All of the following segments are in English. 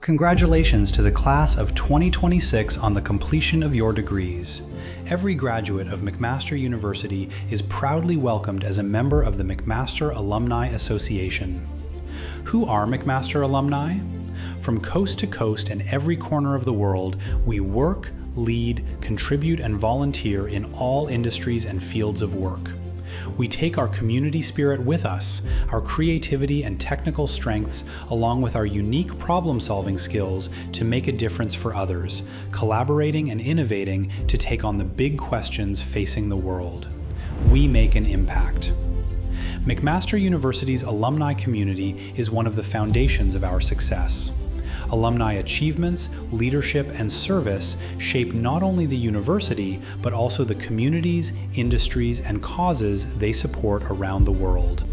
Congratulations to the class of 2026 on the completion of your degrees. Every graduate of McMaster University is proudly welcomed as a member of the McMaster Alumni Association. Who are McMaster alumni? From coast to coast and every corner of the world, we work, lead, contribute, and volunteer in all industries and fields of work. We take our community spirit with us, our creativity and technical strengths, along with our unique problem-solving skills to make a difference for others, collaborating and innovating to take on the big questions facing the world. We make an impact. McMaster University's alumni community is one of the foundations of our success. Alumni achievements, leadership, and service shape not only the university, but also the communities, industries, and causes they support around the world.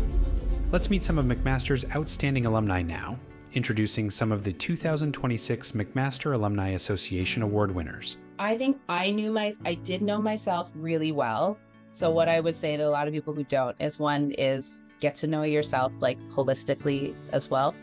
Let's meet some of McMaster's outstanding alumni now, introducing some of the 2026 McMaster Alumni Association Award winners. I think I did know myself really well. So what I would say to a lot of people who don't is, one is get to know yourself like holistically as well.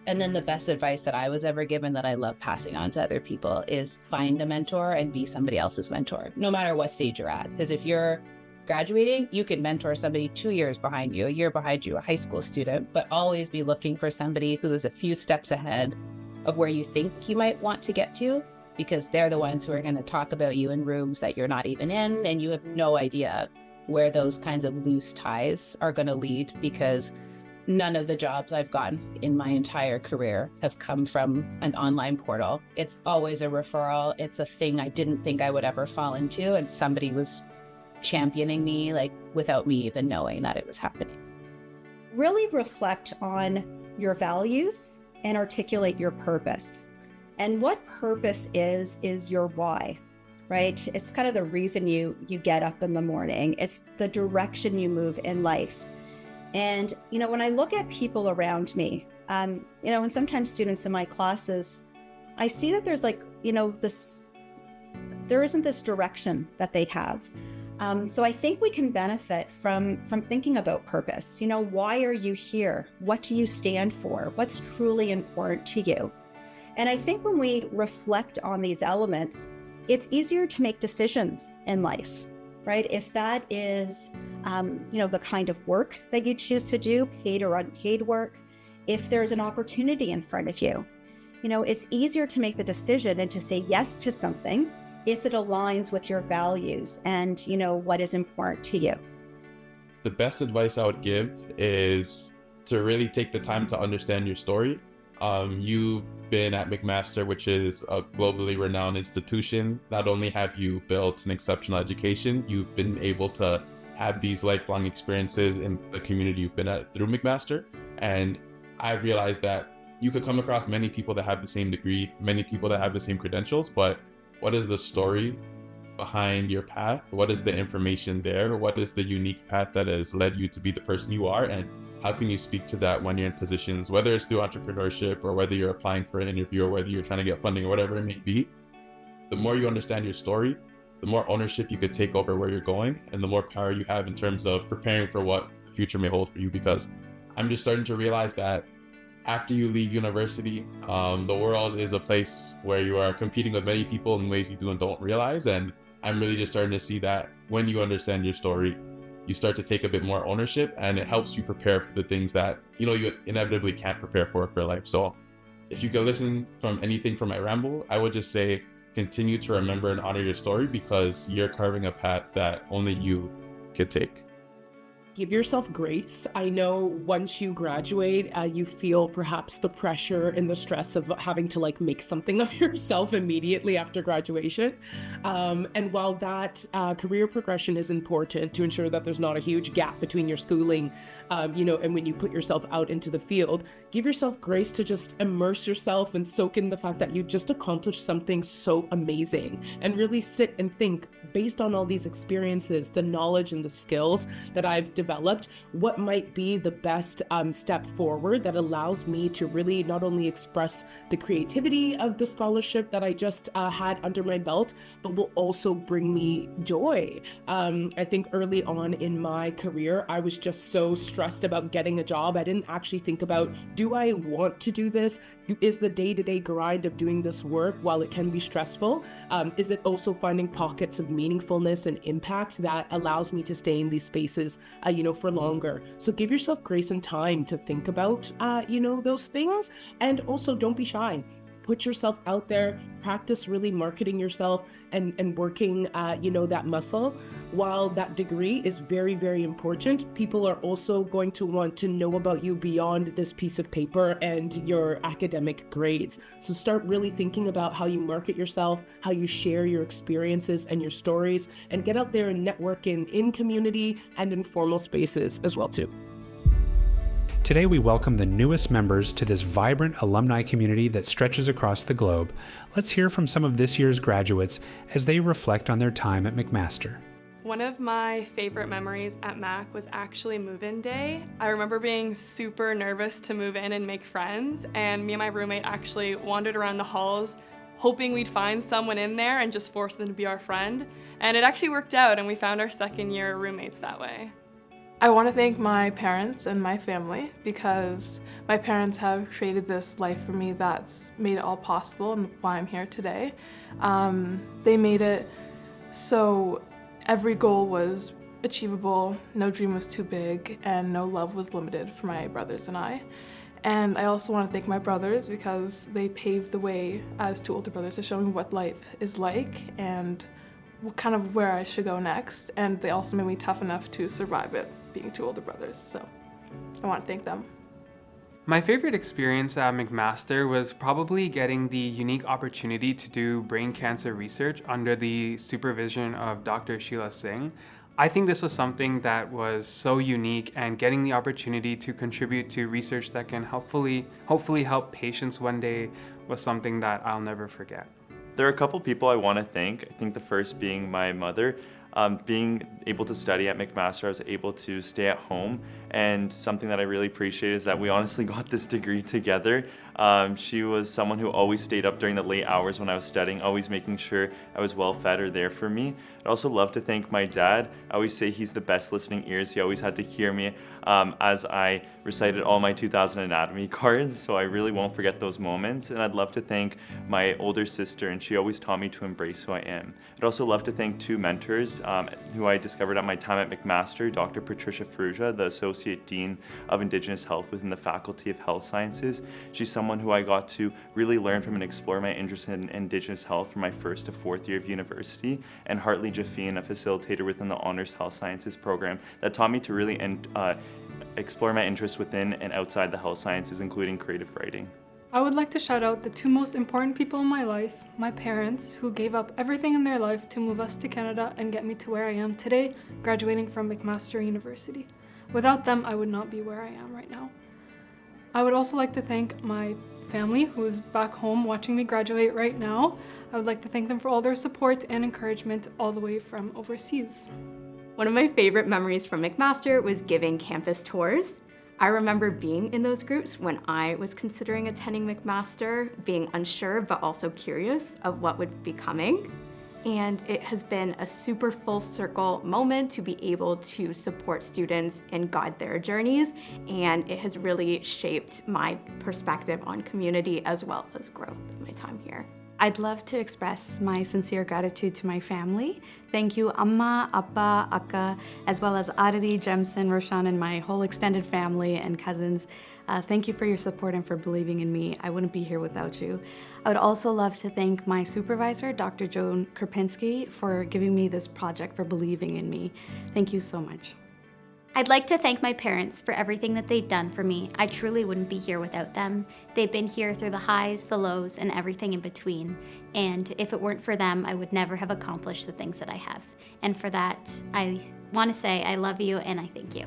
And then the best advice that I was ever given that I love passing on to other people is find a mentor and be somebody else's mentor, no matter what stage you're at. Because if you're graduating, you can mentor somebody 2 years behind you, a year behind you, a high school student, but always be looking for somebody who is a few steps ahead of where you think you might want to get to, because they're the ones who are going to talk about you in rooms that you're not even in, and you have no idea where those kinds of loose ties are going to lead, because none of the jobs I've gotten in my entire career have come from an online portal. It's always a referral. It's a thing I didn't think I would ever fall into, and somebody was championing me, like, without me even knowing that it was happening. Really reflect on your values and articulate your purpose. And what purpose is your why, right? It's kind of the reason you get up in the morning. It's the direction you move in life. And, when I look at people around me, and sometimes students in my classes, I see that there's there isn't this direction that they have. So I think we can benefit from thinking about purpose. Why are you here? What do you stand for? What's truly important to you? And I think when we reflect on these elements, it's easier to make decisions in life. Right? If that is, the kind of work that you choose to do, paid or unpaid work, if there's an opportunity in front of you, it's easier to make the decision and to say yes to something if it aligns with your values and, what is important to you. The best advice I would give is to really take the time to understand your story. You've been at McMaster, which is a globally renowned institution. Not only have you built an exceptional education, you've been able to have these lifelong experiences in the community you've been at through McMaster. And I've realized that you could come across many people that have the same degree, many people that have the same credentials, but what is the story behind your path? What is the information there? What is the unique path that has led you to be the person you are? And how can you speak to that when you're in positions, whether it's through entrepreneurship or whether you're applying for an interview or whether you're trying to get funding or whatever it may be? The more you understand your story, the more ownership you could take over where you're going, and the more power you have in terms of preparing for what the future may hold for you. Because I'm just starting to realize that after you leave university, the world is a place where you are competing with many people in ways you do and don't realize. And I'm really just starting to see that when you understand your story, you start to take a bit more ownership, and it helps you prepare for the things that, you inevitably can't prepare for life. So if you could listen from anything from my ramble, I would just say, continue to remember and honor your story, because you're carving a path that only you could take. Give yourself grace. I know once you graduate, you feel perhaps the pressure and the stress of having to make something of yourself immediately after graduation. And while that career progression is important to ensure that there's not a huge gap between your schooling, and when you put yourself out into the field, give yourself grace to just immerse yourself and soak in the fact that you just accomplished something so amazing, and really sit and think, based on all these experiences, the knowledge and the skills that I've developed, what might be the best step forward that allows me to really not only express the creativity of the scholarship that I just had under my belt, but will also bring me joy. I think early on in my career, I was just so stressed about getting a job. I didn't actually think about, do I want to do this? Is the day-to-day grind of doing this work, while it can be stressful, is it also finding pockets of meaningfulness and impact that allows me to stay in these spaces, for longer? So give yourself grace and time to think about, those things. And also don't be shy. put yourself out there, practice really marketing yourself and working, that muscle. While that degree is very, very important, people are also going to want to know about you beyond this piece of paper and your academic grades. So start really thinking about how you market yourself, how you share your experiences and your stories, and get out there and network in community and in formal spaces as well too. Today we welcome the newest members to this vibrant alumni community that stretches across the globe. Let's hear from some of this year's graduates as they reflect on their time at McMaster. One of my favorite memories at Mac was actually move-in day. I remember being super nervous to move in and make friends, and me and my roommate actually wandered around the halls hoping we'd find someone in there and just force them to be our friend. And it actually worked out, and we found our second year roommates that way. I want to thank my parents and my family because my parents have created this life for me that's made it all possible and why I'm here today. They made it so every goal was achievable, no dream was too big, and no love was limited for my brothers and I. And I also want to thank my brothers because they paved the way as two older brothers to show me what life is like and kind of where I should go next. And they also made me tough enough to survive it, being two older brothers. So I want to thank them. My favorite experience at McMaster was probably getting the unique opportunity to do brain cancer research under the supervision of Dr. Sheila Singh. I think this was something that was so unique, and getting the opportunity to contribute to research that can hopefully help patients one day was something that I'll never forget. There are a couple people I want to thank. I think the first being my mother. Being able to study at McMaster, I was able to stay at home, and something that I really appreciate is that we honestly got this degree together. She was someone who always stayed up during the late hours when I was studying, always making sure I was well fed or there for me. I'd also love to thank my dad. I always say he's the best listening ears. He always had to hear me as I recited all my 2000 anatomy cards, so I really won't forget those moments. And I'd love to thank my older sister, and she always taught me to embrace who I am. I'd also love to thank two mentors who I discovered at my time at McMaster, Dr. Patricia Ferrugia, the Associate Dean of Indigenous Health within the Faculty of Health Sciences. She's someone who I got to really learn from and explore my interest in Indigenous health from my first to fourth year of university, and Hartley Jaffine, a facilitator within the Honors Health Sciences program, that taught me to really explore my interests within and outside the health sciences, including creative writing. I would like to shout out the two most important people in my life, my parents, who gave up everything in their life to move us to Canada and get me to where I am today, graduating from McMaster University. Without them, I would not be where I am right now. I would also like to thank my family, who is back home watching me graduate right now. I would like to thank them for all their support and encouragement all the way from overseas. One of my favorite memories from McMaster was giving campus tours. I remember being in those groups when I was considering attending McMaster, being unsure but also curious of what would be coming. And it has been a super full circle moment to be able to support students and guide their journeys. And it has really shaped my perspective on community as well as growth in my time here. I'd love to express my sincere gratitude to my family. Thank you, Amma, Appa, Akka, as well as Aditi, Jemson, Roshan, and my whole extended family and cousins. Thank you for your support and for believing in me. I wouldn't be here without you. I would also love to thank my supervisor, Dr. Joan Krupinski, for giving me this project, for believing in me. Thank you so much. I'd like to thank my parents for everything that they've done for me. I truly wouldn't be here without them. They've been here through the highs, the lows, and everything in between. And if it weren't for them, I would never have accomplished the things that I have. And for that, I want to say I love you and I thank you.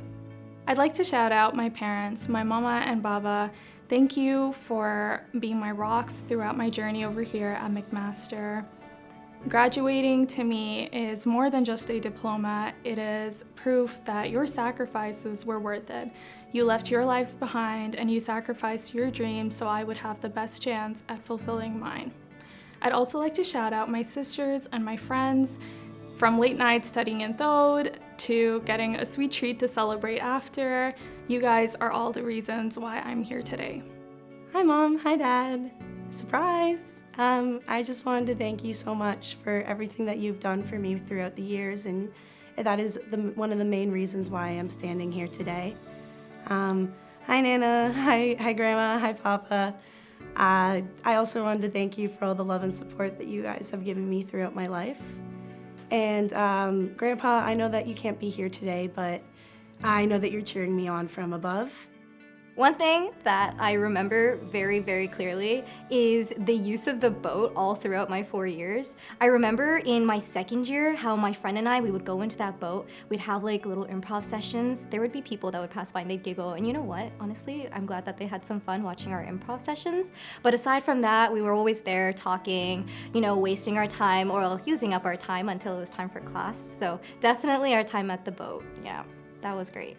I'd like to shout out my parents, my mama and baba. Thank you for being my rocks throughout my journey over here at McMaster. Graduating to me is more than just a diploma. It is proof that your sacrifices were worth it. You left your lives behind and you sacrificed your dreams so I would have the best chance at fulfilling mine. I'd also like to shout out my sisters and my friends, from late nights studying in Thode to getting a sweet treat to celebrate after. You guys are all the reasons why I'm here today. Hi Mom, hi Dad. Surprise! I just wanted to thank you so much for everything that you've done for me throughout the years, and that is one of the main reasons why I'm standing here today. Hi Nana, hi Grandma, hi Papa. I also wanted to thank you for all the love and support that you guys have given me throughout my life. And Grandpa, I know that you can't be here today, but I know that you're cheering me on from above. One thing that I remember very, very clearly is the use of the boat all throughout my 4 years. I remember in my second year how my friend and I, we would go into that boat, we'd have like little improv sessions. There would be people that would pass by and they'd giggle, and you know what? Honestly, I'm glad that they had some fun watching our improv sessions. But aside from that, we were always there talking, you know, wasting our time or using up our time until it was time for class. So definitely our time at the boat. Yeah, that was great.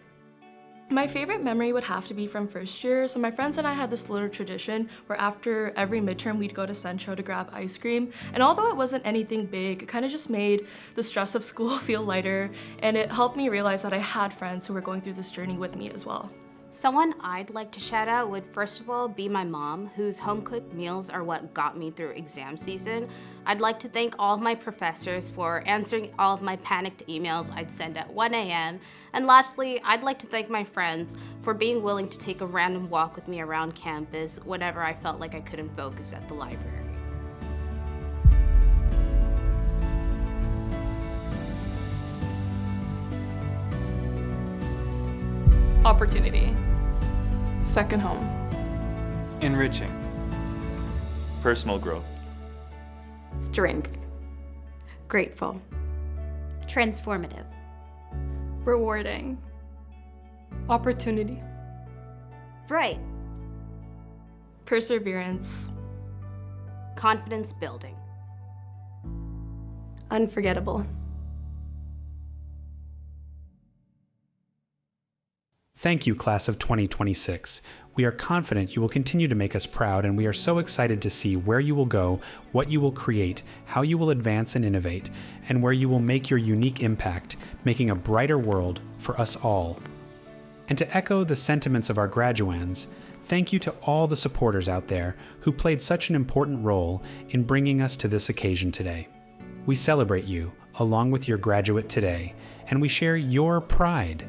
My favorite memory would have to be from first year. So my friends and I had this little tradition where after every midterm we'd go to Centro to grab ice cream. And although it wasn't anything big, it kind of just made the stress of school feel lighter, and it helped me realize that I had friends who were going through this journey with me as well. Someone I'd like to shout out would first of all be my mom, whose home-cooked meals are what got me through exam season. I'd like to thank all of my professors for answering all of my panicked emails I'd send at 1 a.m. And lastly, I'd like to thank my friends for being willing to take a random walk with me around campus whenever I felt like I couldn't focus at the library. Opportunity. Second home. Enriching. Personal growth. Strength. Grateful. Transformative. Rewarding. Opportunity. Bright. Perseverance. Confidence building. Unforgettable. Thank you, class of 2026. We are confident you will continue to make us proud, and we are so excited to see where you will go, what you will create, how you will advance and innovate, and where you will make your unique impact, making a brighter world for us all. And to echo the sentiments of our graduands, thank you to all the supporters out there who played such an important role in bringing us to this occasion today. We celebrate you along with your graduate today, and we share your pride.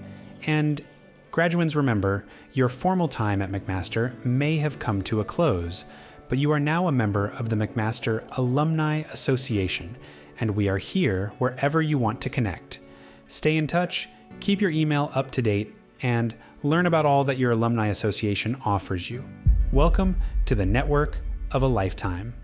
And graduands, remember, your formal time at McMaster may have come to a close, but you are now a member of the McMaster Alumni Association, and we are here wherever you want to connect. Stay in touch, keep your email up to date, and learn about all that your Alumni Association offers you. Welcome to the network of a lifetime.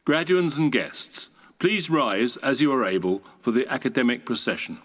Graduands and guests, please rise as you are able for the academic procession.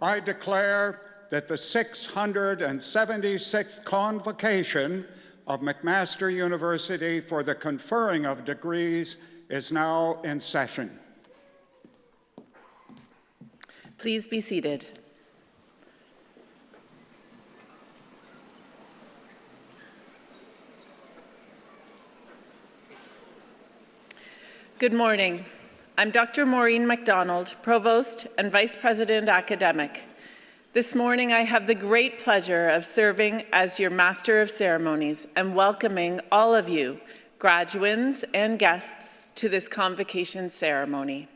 I declare that the 676th Convocation of McMaster University for the conferring of degrees is now in session. Please be seated. Good morning. I'm Dr. Maureen MacDonald, Provost and Vice President Academic. This morning I have the great pleasure of serving as your Master of Ceremonies and welcoming all of you, graduands and guests, to this convocation ceremony.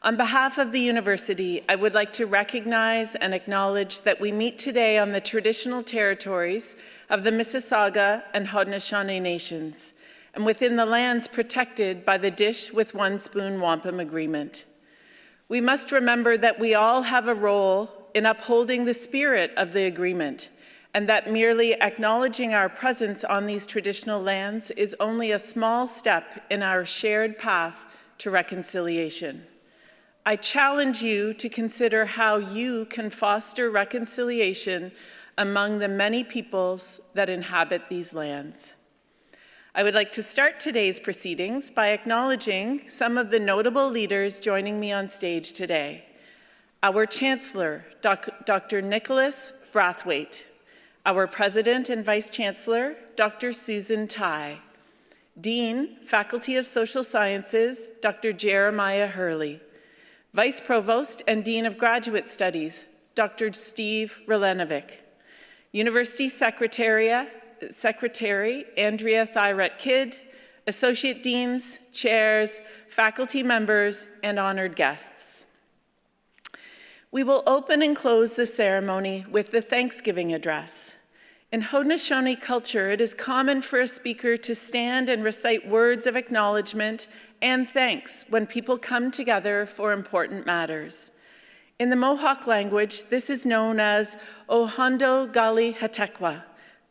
On behalf of the university, I would like to recognize and acknowledge that we meet today on the traditional territories of the Mississauga and Haudenosaunee Nations, and within the lands protected by the Dish with One Spoon Wampum Agreement. We must remember that we all have a role in upholding the spirit of the agreement, and that merely acknowledging our presence on these traditional lands is only a small step in our shared path to reconciliation. I challenge you to consider how you can foster reconciliation among the many peoples that inhabit these lands. I would like to start today's proceedings by acknowledging some of the notable leaders joining me on stage today. Our Chancellor, Dr. Nicholas Brathwaite, our President and Vice Chancellor, Dr. Susan Tai, Dean, Faculty of Social Sciences, Dr. Jeremiah Hurley, Vice Provost and Dean of Graduate Studies, Dr. Steve Relenovic, University Secretary Andrea Thyrett-Kidd, Associate Deans, Chairs, faculty members, and honored guests. We will open and close the ceremony with the Thanksgiving address. In Haudenosaunee culture, it is common for a speaker to stand and recite words of acknowledgement and thanks when people come together for important matters. In the Mohawk language, this is known as Ohondo Gali Hatekwa,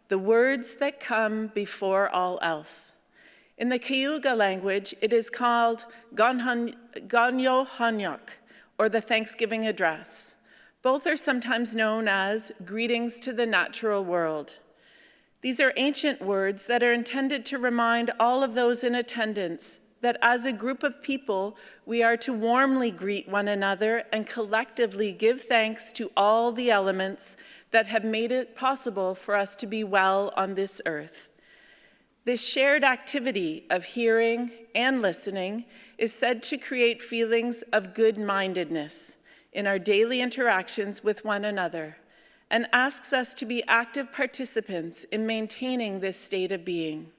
the words that come before all else. In the Cayuga language, it is called Ganyo Hanyok, or the Thanksgiving Address. Both are sometimes known as greetings to the natural world. These are ancient words that are intended to remind all of those in attendance that as a group of people, we are to warmly greet one another and collectively give thanks to all the elements that have made it possible for us to be well on this earth. This shared activity of hearing and listening is said to create feelings of good-mindedness in our daily interactions with one another and asks us to be active participants in maintaining this state of being.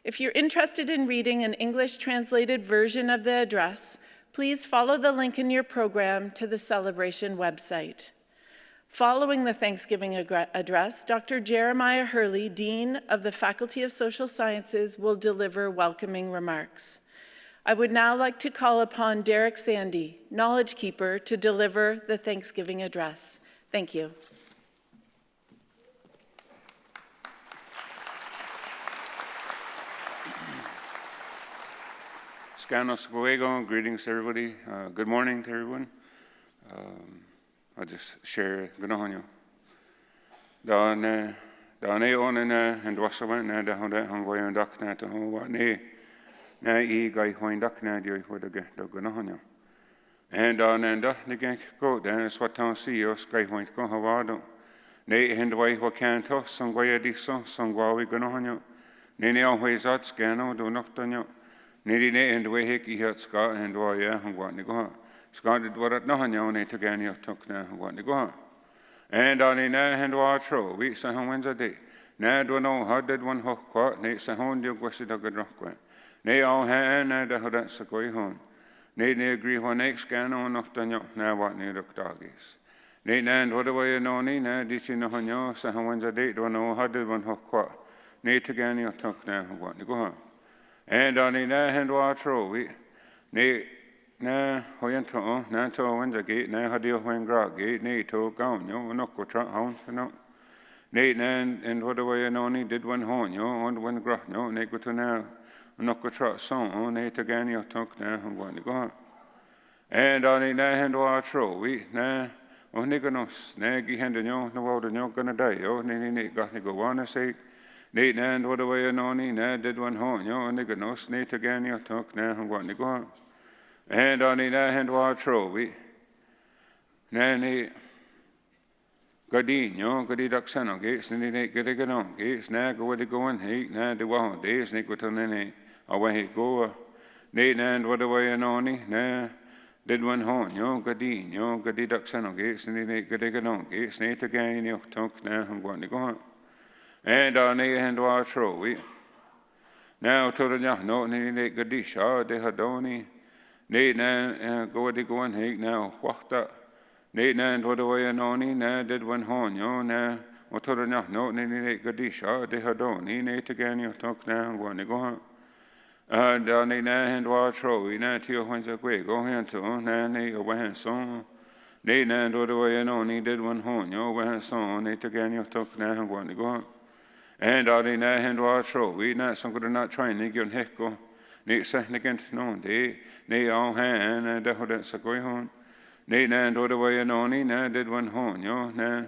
If you're interested in reading an English translated version of the address, please follow the link in your program to the celebration website. Following the Thanksgiving address, Dr. Jeremiah Hurley, Dean of the Faculty of Social Sciences, will deliver welcoming remarks. I would now like to call upon Derek Sandy, Knowledge Keeper, to deliver the Thanksgiving address. Thank you. Skanos Goego, greetings everybody. Good morning to everyone. I'll just share Ganohanyo. Dane onena and Wassaman and Honda Hongoy and Dakna to Hone, Na e guy Hoin Dakna, you would get the Ganohanyo. And on and the gang go, then Swatan CEO, Sky Point go Havado. Nay and way what can't toss, some way a diso, some Wawi Ganohanyo. Nay always out scano, do not on you. Nay and way hickey hurt Scott and Waya and what go. Scott did what at Nohanyo, to Gany of Tokna, what go. And on in a hand watro, weeks and Wednesday. Nay, do know how did one hook quat, nay, Sahon, you wish it a good rock. Nay, all hand and the Hodats a going home. Nay, agree one next scano, not on you, now what near the doggies. Nay, and what away you know, Nina, did you know on you, Sahon Wednesday, don't know how did one hook quat. Nay, to Gany of Tokna, what go home. And on in a hand watro, we, nay, na hoyanto na to wenza gate na hadio when grog gate ne to gown yo no ko tra hound no ne nan and what away no ni did one hon yo on when grog no ne go to na no ko tra song ne to gan yo tok na one go and on in na hand wa tro we na on ne go no na gi hand no no wa no gonna die yo ne got ne go wanna say ne nan what away no ni na did one hon yo ne go no ne to gan yo tok na one go and on in a hand watro, we Nanny Gardino, Gadidaxano gates, and they get a on gates, nag where they go and hate, nad the wild days, Nicotonene, away he go. Nate and what away and oni, na did one horn, yo, Gardino, Gadidaxano gates, and they get a on gates, Nate again, you talk now, I'm going to go. And on a hand watro, we now to the no, and they Gadisha, they had only. Nate and go and hate now, what that? Nate and what away and oni, na did one horn, yo, na, what to the no, Nate Gadisha, they had only, Nate again, you talk now, one to go. And on a hand watro, we na to your one's a way, go hand to, na, nay, away and so. Nate and what away and oni did one horn, yo, away and so, Nate again, you talk now, one to go. And on a hand watro, we not some good not trying to get hecko. Nay, second against no day, nay, all hand, and the Hodats a going home. Nay, and what away and only, na, did one horn, yo, na,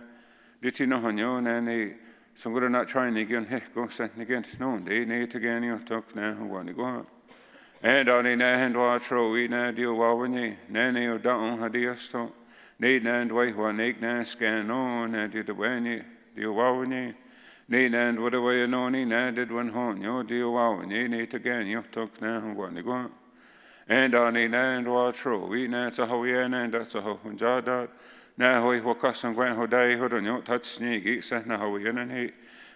did you know on yo, na, nay, some good not trying to get hecko, second against no day, nay, to get you talk now, one to go. And on a hand watro, we na, deal wawany, na, nay, or down, hadiasto, nay, and way one egg, na, scan on, and did the way, deal wawany. Nay, and what away and only, na, did one horn, yo, deal wow, nay, again, you talk now, one to go. And on a land watro, we na, it's a hoyan, and that's a ho, and jadat. Na, hoi, wakas, and gwen, ho, die, ho, don't you touch snake, eats, and na, hoyan, and he,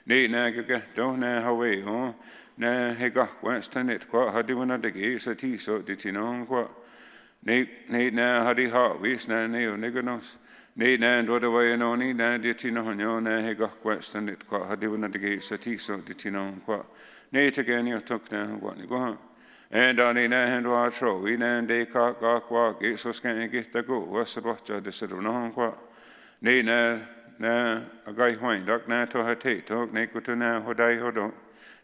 nay, na, get, don't na, away, ho, na, he got, Winston, it, quite, how do one of the gates, a tea, so did you know, what? Nay, na, how do you heart, we, na, nay, o, nigganos. Nay, and what away and only, na, did you know, na, he got Western, it quite, how do one of the gates, a tea, so did you know, what? Nay, again, you took now, what you go. And on a hand watro, we nan de cock, walk, gates, so scan get the go, what's about the city of no, what? Nay, na, a guy wine, duck, na, to her take, talk, nay, go to now, what I hold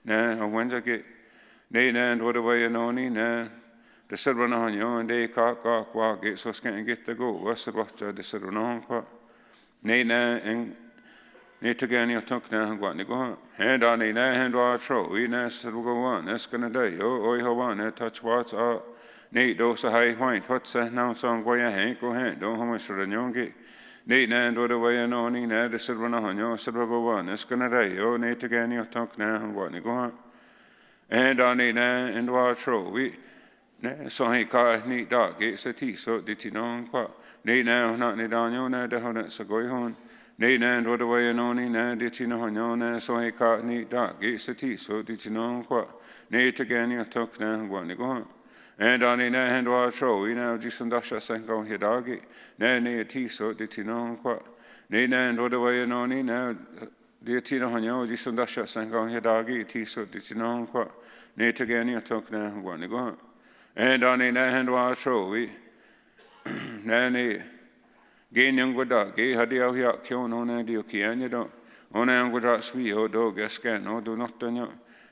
na, a when's a get. Nay, and what away and only, na. The silver on you and they cock walk it so scan get the go. What's about the silver on what? Nay, and need to get your talk now and go on. Hand on a hand watro, we nest will go on. That's gonna die. Oh, how one, touch what's up. Nay, those a high point. What's that now? Song go your hand, go hand. Don't how much for the young gate. Nate Nan do the way and only Ned the Silvana Honyo, Silver one, Escanadayo, Nate again, your talk now, and what you go. And on it and watch row. We so he car neat dog, it's a tea, so did you know what? Nate now, not need on you, Ned the Honets a go home. Nate Nan do the way and only Ned did you know Honyo, so he car neat dog, it's a tea, so did you know what? Nate again, your talk now, and what you go. And on it and watch row, we now just some dash us and go here doggy. Nay, a tea, so did you know what? Nate Nan do the way and only now. The Tina Honyo, just some dash us and go here doggy, tea, so did you know what? Nate again, your talk now, and what you go. And on it and watch row, we Nanny gain young good dog, had the out here kill no idea, and you don't. On and good at sweet, or dog, a scan, no, do not done you.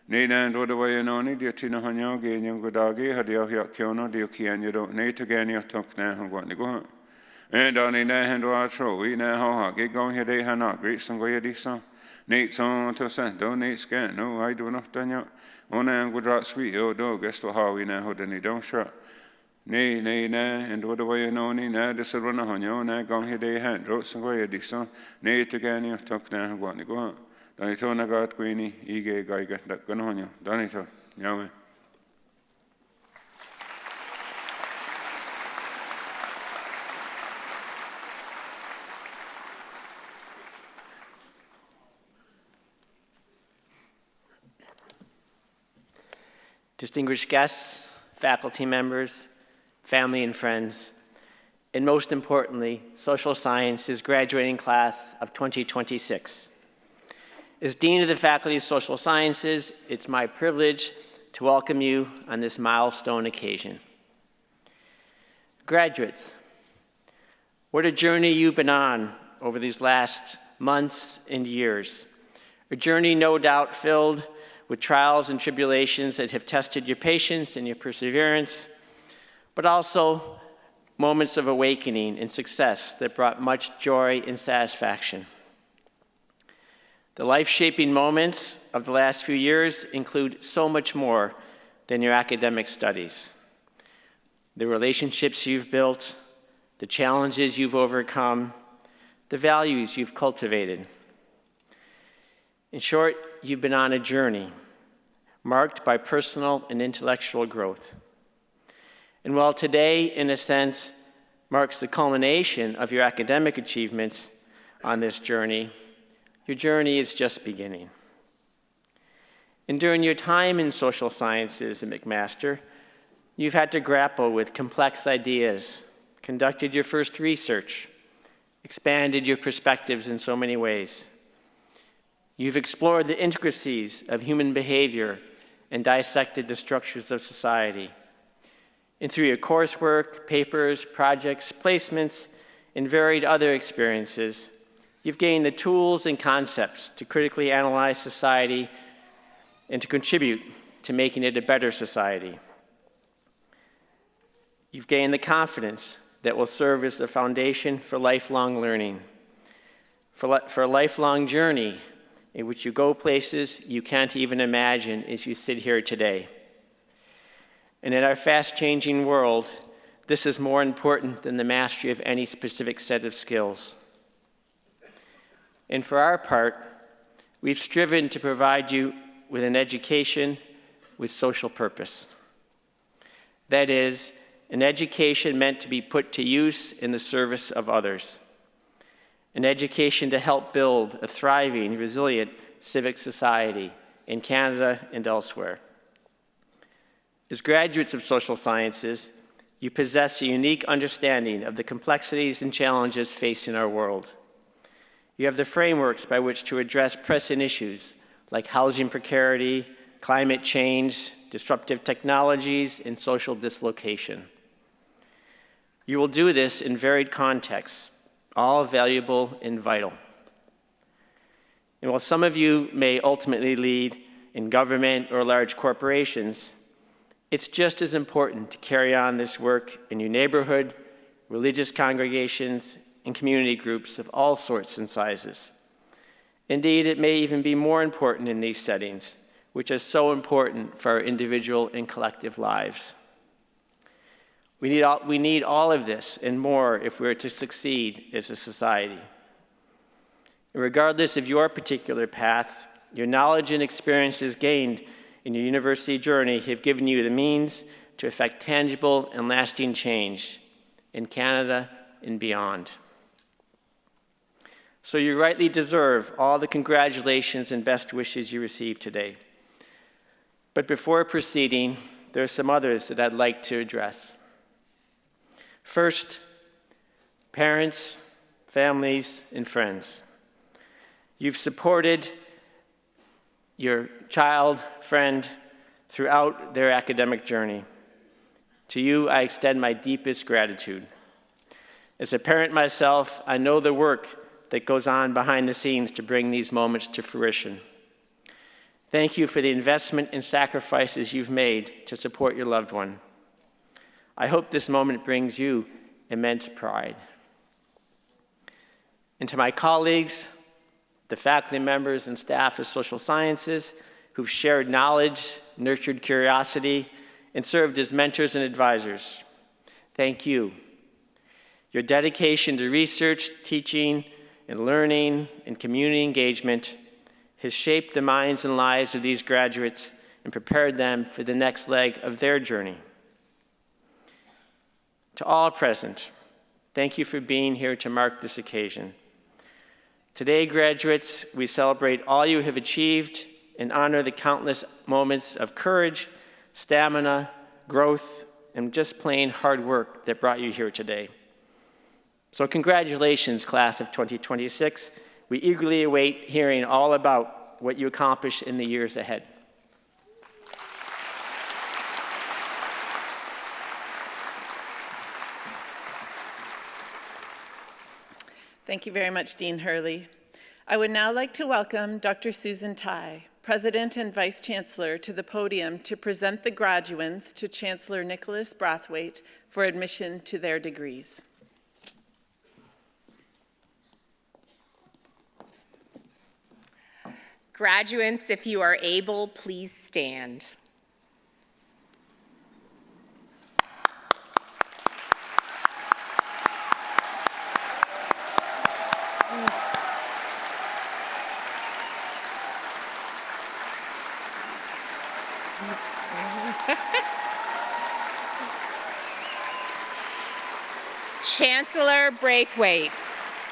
Nate and do the way and only, dear Tina Honyo, gain young good dog, had the out here kill no deal, and you don't. Nate again, your talk now, and what you go. And on it and watch row, we now how get going here, they have not great some way this song. Nate's on to send, don't Nate scan, no, I do not done you. On and good at sweet, or dog, guess to how we now hold any don't shut. Nay, and what the way you know, nay, this is run on you, nay, gone here, they hand, wrote some way this song. Nate again, you talk now, and what you go. Don't you turn a god, Queenie, Ege, guy, get that gun on you, don't you? Yahweh. Distinguished guests, faculty members, family and friends, and most importantly, social sciences graduating class of 2026. As Dean of the Faculty of Social Sciences, it's my privilege to welcome you on this milestone occasion. Graduates, what a journey you've been on over these last months and years. A journey no doubt filled with trials and tribulations that have tested your patience and your perseverance, but also moments of awakening and success that brought much joy and satisfaction. The life-shaping moments of the last few years include so much more than your academic studies. The relationships you've built, the challenges you've overcome, the values you've cultivated. In short, you've been on a journey marked by personal and intellectual growth. And while today, in a sense, marks the culmination of your academic achievements on this journey, your journey is just beginning. And during your time in social sciences at McMaster, you've had to grapple with complex ideas, conducted your first research, expanded your perspectives in so many ways. You've explored the intricacies of human behavior and dissected the structures of society. And through your coursework, papers, projects, placements, and varied other experiences, you've gained the tools and concepts to critically analyze society and to contribute to making it a better society. You've gained the confidence that will serve as the foundation for lifelong learning, for a lifelong journey in which you go places you can't even imagine as you sit here today. And in our fast-changing world, this is more important than the mastery of any specific set of skills. And for our part, we've striven to provide you with an education with social purpose. That is, an education meant to be put to use in the service of others. An education to help build a thriving, resilient civic society in Canada and elsewhere. As graduates of social sciences, you possess a unique understanding of the complexities and challenges facing our world. You have the frameworks by which to address pressing issues like housing precarity, climate change, disruptive technologies, and social dislocation. You will do this in varied contexts, all valuable and vital. And while some of you may ultimately lead in government or large corporations, it's just as important to carry on this work in your neighborhood, religious congregations, and community groups of all sorts and sizes. Indeed, it may even be more important in these settings, which are so important for our individual and collective lives. We need all of this and more if we're to succeed as a society. And regardless of your particular path, your knowledge and experiences gained in your university journey have given you the means to effect tangible and lasting change in Canada and beyond. So you rightly deserve all the congratulations and best wishes you received today. But before proceeding, there are some others that I'd like to address. First, parents, families, and friends. You've supported your child, friend, throughout their academic journey. To you, I extend my deepest gratitude. As a parent myself, I know the work that goes on behind the scenes to bring these moments to fruition. Thank you for the investment and sacrifices you've made to support your loved one. I hope this moment brings you immense pride. And to my colleagues, the faculty members and staff of social sciences who've shared knowledge, nurtured curiosity, and served as mentors and advisors, thank you. Your dedication to research, teaching, and learning and community engagement has shaped the minds and lives of these graduates and prepared them for the next leg of their journey. To all present, thank you for being here to mark this occasion. Today, graduates, we celebrate all you have achieved and honor the countless moments of courage, stamina, growth, and just plain hard work that brought you here today. So congratulations, class of 2026. We eagerly await hearing all about what you accomplish in the years ahead. Thank you very much, Dean Hurley. I would now like to welcome Dr. Susan Tai, President and Vice Chancellor, to the podium to present the graduands to Chancellor Nicholas Brathwaite for admission to their degrees. Graduates, if you are able, please stand. Chancellor Brathwaite,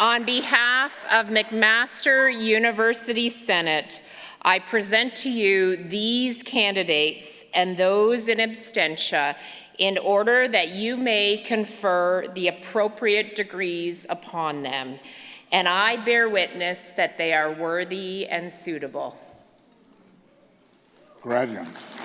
on behalf of McMaster University Senate, I present to you these candidates and those in absentia in order that you may confer the appropriate degrees upon them, and I bear witness that they are worthy and suitable. Graduates.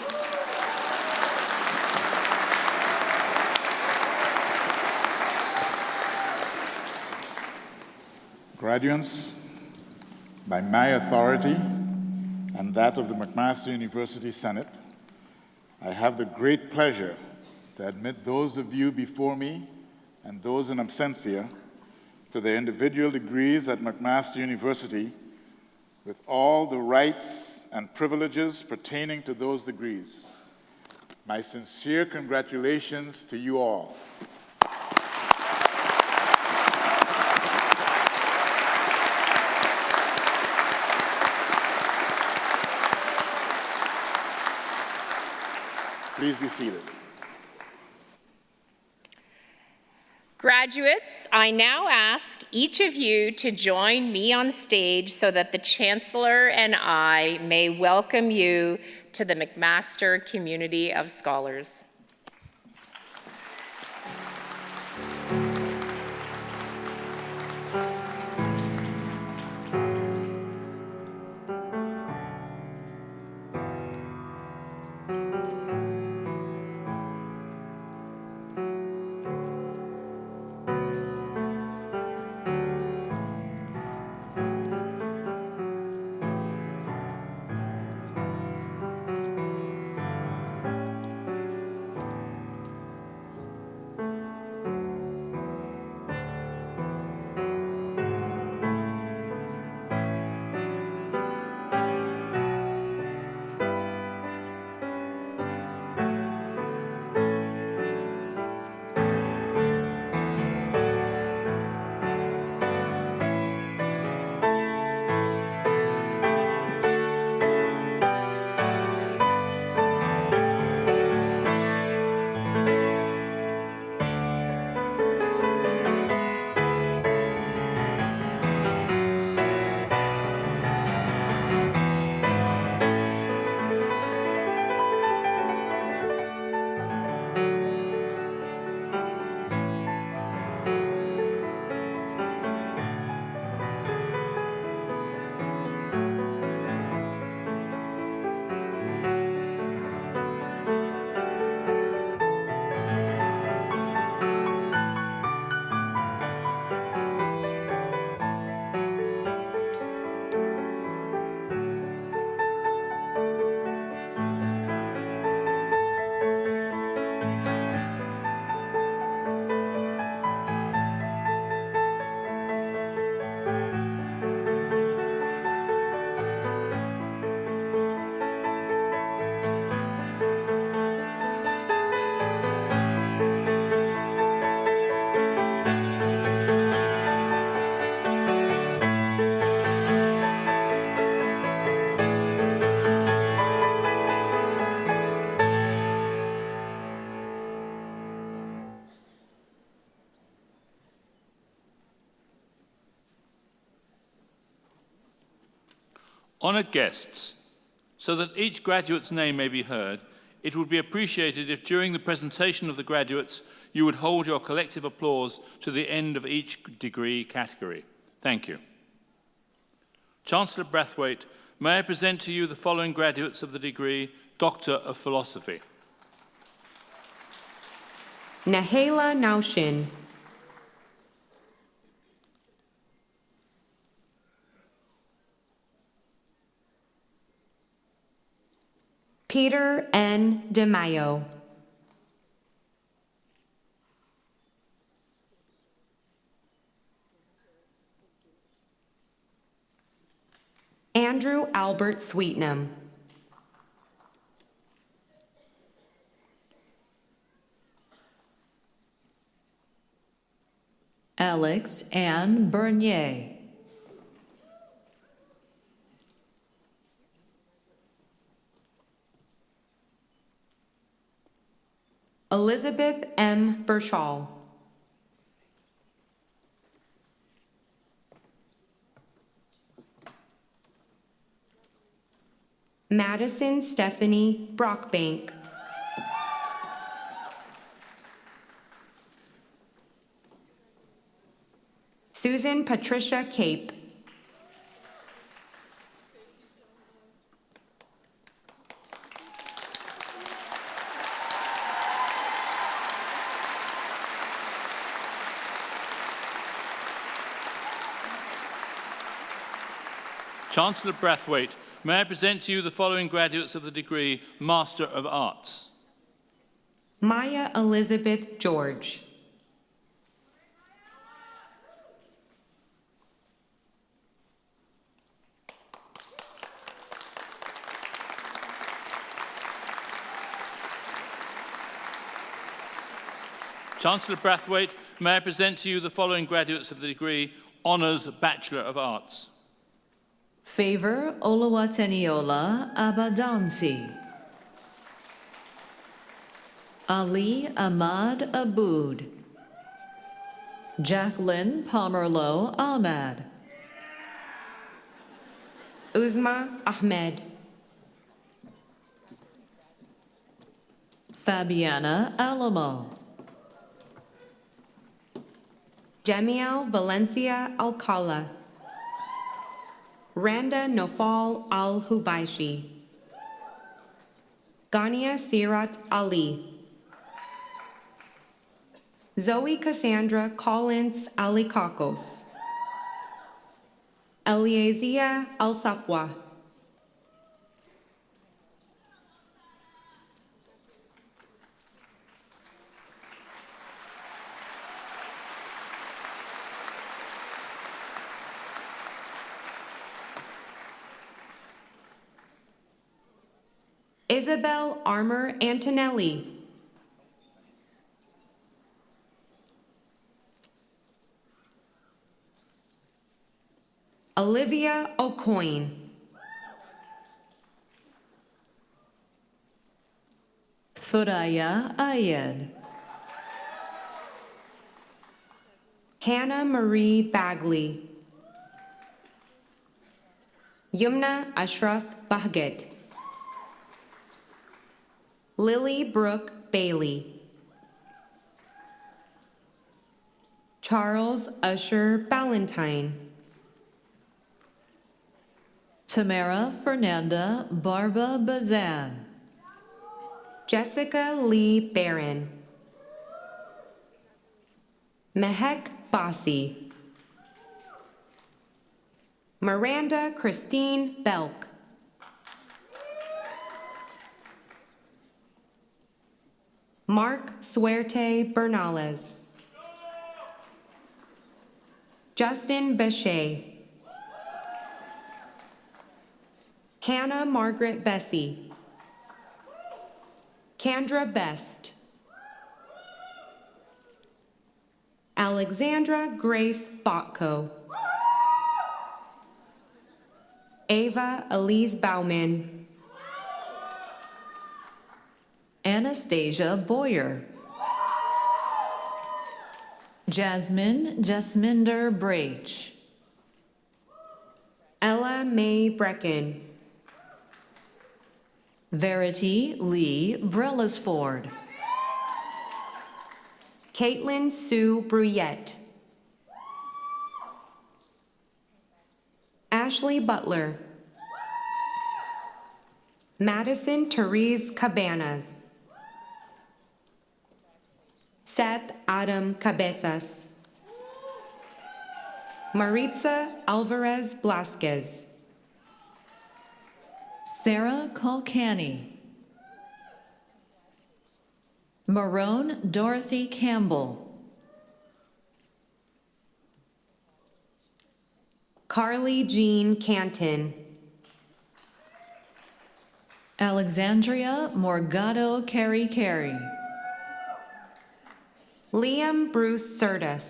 Graduates, by my authority and that of the McMaster University Senate, I have the great pleasure to admit those of you before me and those in absentia to their individual degrees at McMaster University with all the rights and privileges pertaining to those degrees. My sincere congratulations to you all. Please be seated. Graduates, I now ask each of you to join me on stage so that the Chancellor and I may welcome you to the McMaster Community of Scholars. Honoured guests, so that each graduate's name may be heard, it would be appreciated if during the presentation of the graduates you would hold your collective applause to the end of each degree category. Thank you. Chancellor Brathwaite, may I present to you the following graduates of the degree Doctor of Philosophy. Nahala Naushin. Peter N. DeMaio. Andrew Albert Sweetnam. Alex Ann Bernier. Elizabeth M. Burchall. Madison Stephanie Brockbank. Susan Patricia Cape. Chancellor Brathwaite, may I present to you the following graduates of the degree Master of Arts. Maya Elizabeth George. Chancellor Brathwaite, may I present to you the following graduates of the degree Honours Bachelor of Arts. Favor Oluwateniola Abadansi. Ali Ahmad Aboud. Jacqueline Pomerlo Ahmad. Uzma Ahmed. Fabiana Alamo. Jamiel Valencia Alcala. Randa Nofal Al-Hubaishi. Gania Sirat Ali. Zoe Cassandra Collins Alikakos. Eliazia Al-Safwa. Isabel Armour Antonelli. Olivia O'Coin. Thuraya Ayed. Hannah Marie Bagley. Yumna Ashraf Bahget. Lily Brooke Bailey. Charles Usher Ballantyne. Tamara Fernanda Barba Bazan. Jessica Lee Barron. Mehek Bossi. Miranda Christine Belk. Mark Suerte Bernales. Justin Bechet. Hannah Margaret Bessie. Kendra Best. Alexandra Grace Botko. Ava Elise Bauman. Anastasia Boyer. Jasmine Jasminder Brach. Ella Mae Brecken. Verity Lee Brellisford. Caitlin Sue Bruyette. Ashley Butler. Madison Therese Cabanas. Seth Adam Cabezas. Maritza Alvarez Blasquez. Sarah Colcani. Marone Dorothy Campbell. Carly Jean Canton. Alexandria Morgado Carey. Liam Bruce Sertus.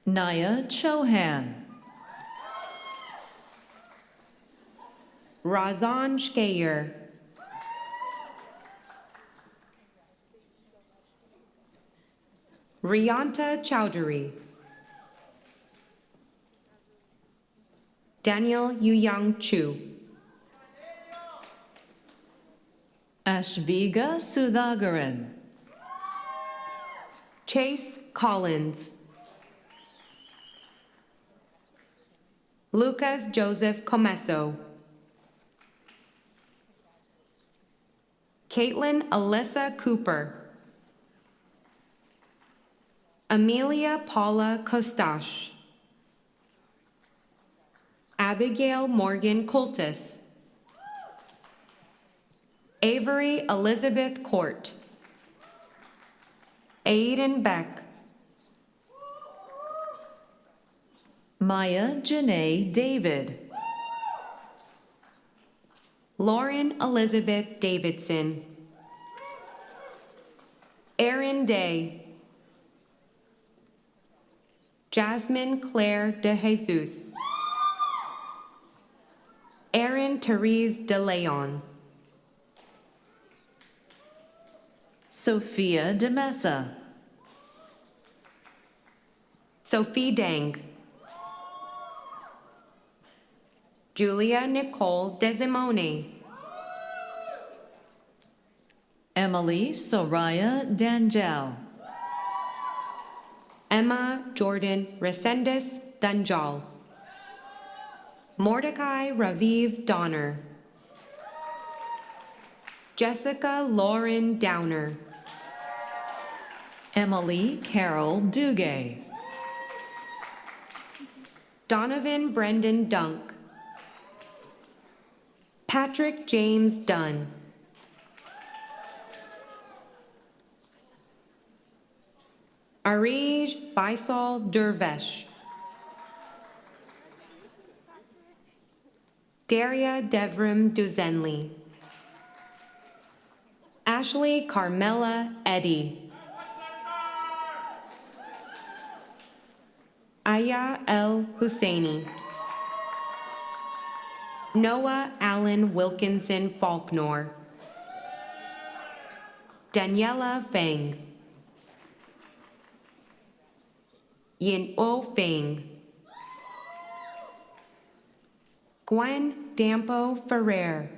Naya Chohan. Razan Shkayer. Riyanta Chowdhury. Daniel Yuyang Chu. Ashviga Sudhagaran. Chase Collins. Lucas Joseph Comesso. Caitlin Alyssa Cooper. Amelia Paula Kostash. Abigail Morgan Coltis. Avery Elizabeth Court. Aiden Beck. Maya Janae David. Lauren Elizabeth Davidson. Erin Day. Jasmine Claire De Jesus. Erin Therese De Leon. Sophia De Mesa. Sophie Dang. Julia Nicole Desimone. Emily Soraya Danjau. Emma Jordan Resendez Dunjal. Mordecai Raviv Donner. Jessica Lauren Downer. Emily Carol Dugay. Donovan Brendan Dunk. Patrick James Dunn. Arij Baisal Dervesh. Daria Devrim Duzenli. Ashley Carmela Eddy. Aya El Husseini. Noah Allen Wilkinson Faulknor. Daniela Feng. Yin O Feng. Gwen Dampo Ferrer.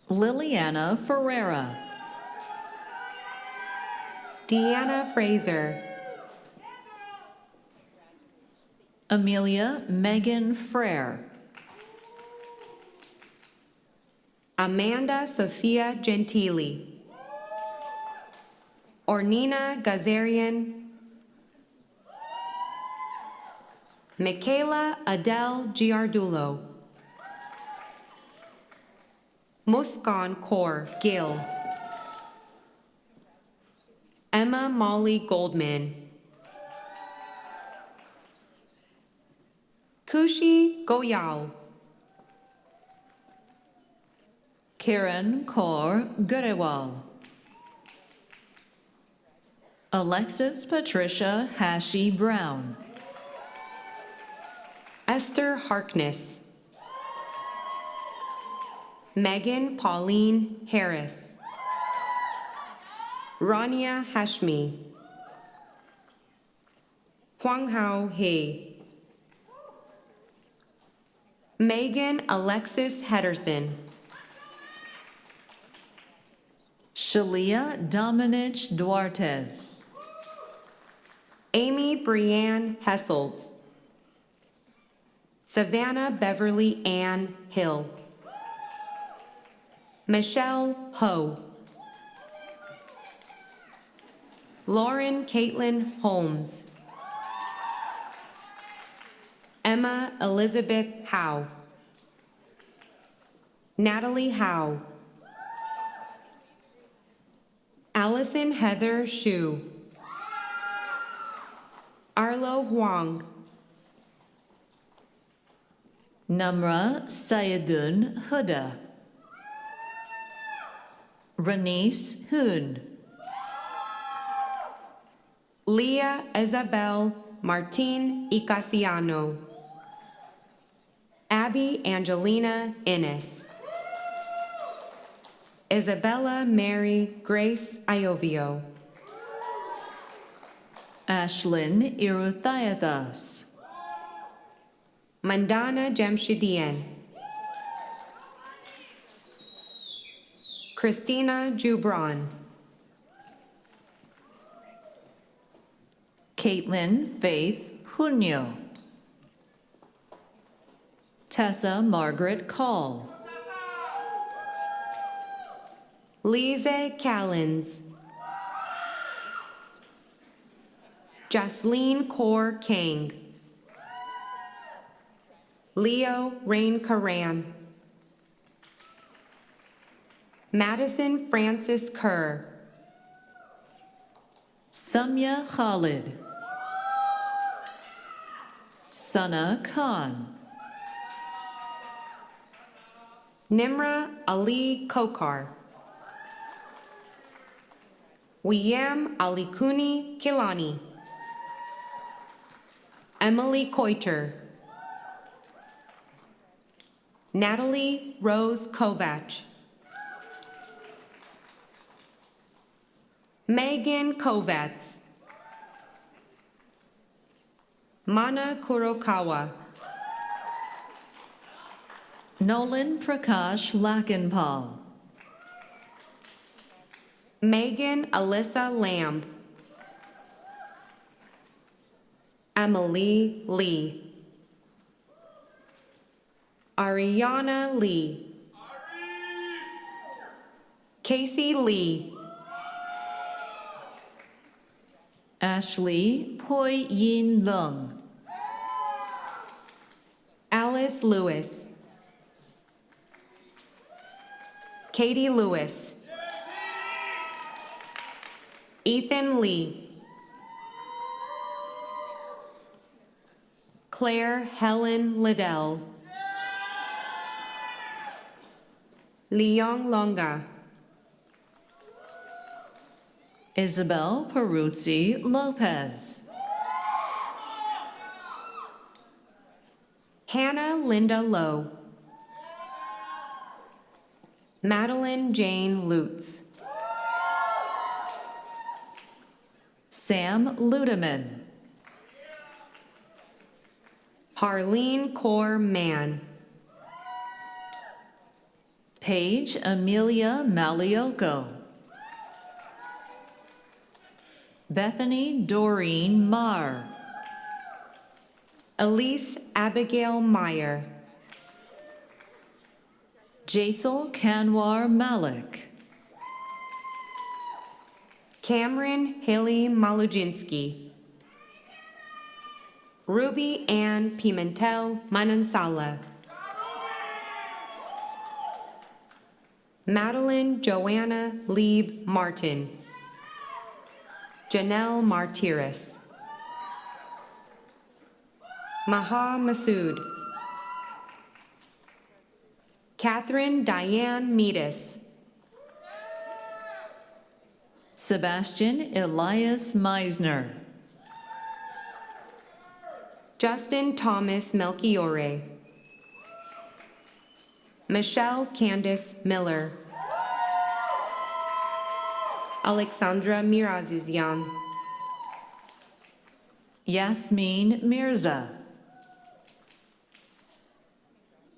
Liliana Ferreira. Deanna Fraser. Amelia Megan Frere. Amanda Sophia Gentili. Ornina Gazarian. Michaela Adele Giardulo. Muskan Kaur Gill. Emma Molly Goldman. Kushi Goyal. Kiran Kaur Gurewal. Alexis Patricia Hashi Brown. Esther Harkness. Megan Pauline Harris. Rania Hashmi. Huang Hao He. Megan Alexis Hedderson. Shalia Dominich Duartes. Amy Brianne Hessels. Savannah Beverly Ann Hill. Michelle Ho. Lauren Caitlin Holmes. Emma Elizabeth Howe. Natalie Howe. Allison Heather Shu. Arlo Huang. Namra Sayedun Huda. Renice Hoon. Leah Isabel Martin Icasiano. Abby Angelina Innes. Isabella Mary Grace Iovio. Ashlyn Iruthayadas. Mandana Jamshidian. Christina Jubran. Caitlin Faith Junio. Tessa Margaret Call. Lise Callens. Jasleen Kaur Kang. Leo Rain Karan. Madison Francis Kerr. Samya Khalid. Sana Khan. Nimra Ali Kokar. Wiyam Alikuni Kilani. Emily Koiter. Natalie Rose Kovach. Megan Kovats. Mana Kurokawa. Nolan Prakash Lakinpal. Megan Alyssa Lamb. Emily Lee. Ariana Lee. Casey Lee. Ashley Poi Yin Lung. Alice Lewis. Katie Lewis. Ethan Lee. Claire Helen Liddell. Leong Longa. Isabel Peruzzi Lopez. Hannah Linda Lowe. Madeline Jane Lutz. Sam Ludeman. Harleen Kaur Mann. Paige Amelia Malioko. Bethany Doreen Marr. Elise Abigail Meyer. Jaisal Kanwar Malik. Cameron Haley Malujinsky. Ruby Ann Pimentel Manansala. Madeline Joanna Lieb Martin. Janelle Martiris. Maha Masood. Catherine Diane Meadis. Sebastian Elias Meisner. Justin Thomas Melchiore. Michelle Candice Miller. Alexandra Mirazizian. Yasmin Mirza.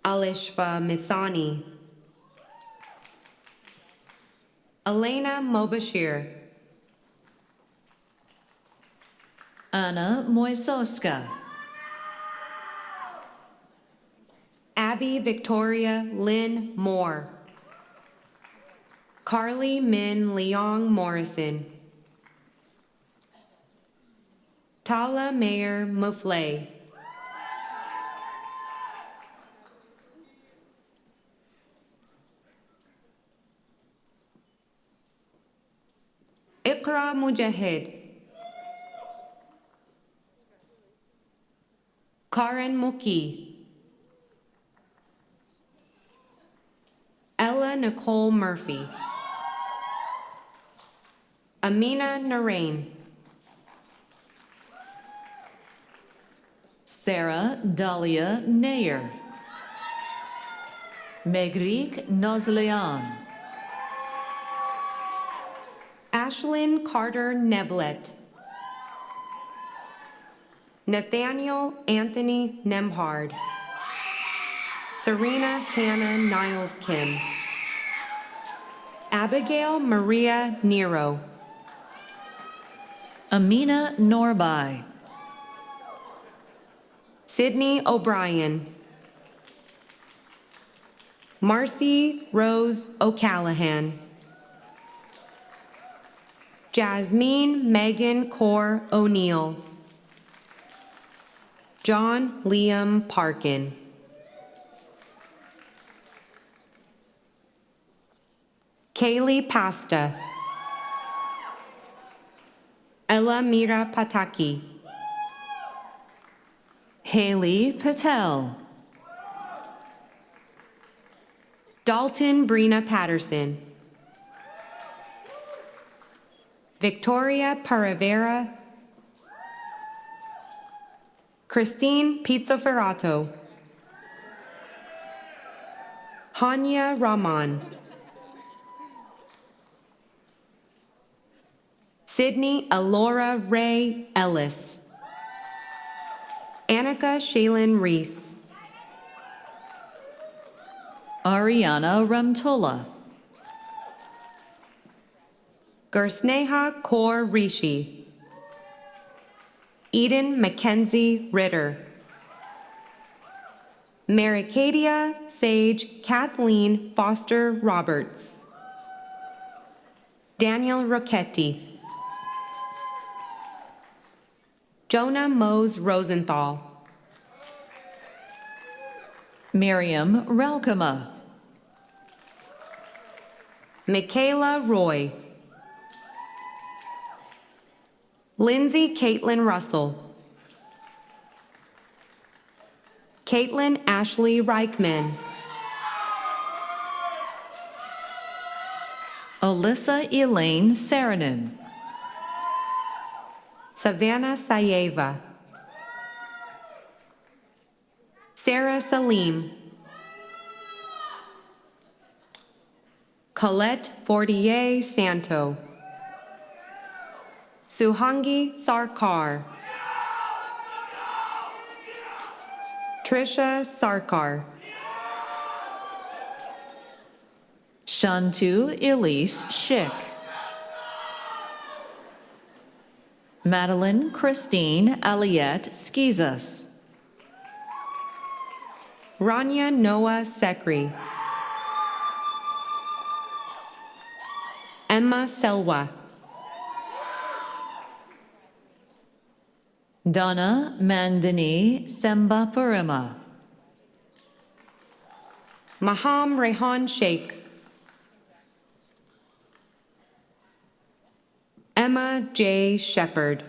Alishva Mithani. Elena Mobashir. Anna Moisoska. Abby Victoria Lynn Moore. Carly Min Leong Morrison. Tala Mayer Muflay. Iqra Mujahid. Karen Muki. Ella Nicole Murphy. Amina Narain. Sarah Dahlia Nair. Megrik Nozlean. Ashlyn Carter Neblet. Nathaniel Anthony Nemhard. Serena Hannah Niles Kim. Abigail Maria Nero. Amina Norbai. Sydney O'Brien. Marcy Rose O'Callahan. Jasmine Megan Core O'Neill. John Liam Parkin. Kaylee Pasta. Ella Mira Pataki. Haley Patel. Dalton Brina Patterson. Victoria Paravera. Christine Pizzoferrato. Hanya Rahman. Sydney Alora Ray Ellis. Annika Shaylin Reese. Ariana Ramtola. Gersneha Kaur Rishi. Eden Mackenzie Ritter. Maricadia Sage Kathleen Foster Roberts. Daniel Rocchetti. Jonah Mose Rosenthal. Miriam Ralkama. Michaela Roy. Lindsay Caitlin Russell. Caitlin Ashley Reichman. Alyssa Elaine Saranen. Savannah Sayeva. Sarah Salim. Colette Fortier Santo. Suhangi Sarkar. Trisha Sarkar. Shantu Elise Schick. Madeline Christine Aliette Skizas. Rania Noah Sekri. Emma Selwa. Donna Mandini Sembaparima. Maham Rehan Sheikh. Emma J. Shepard.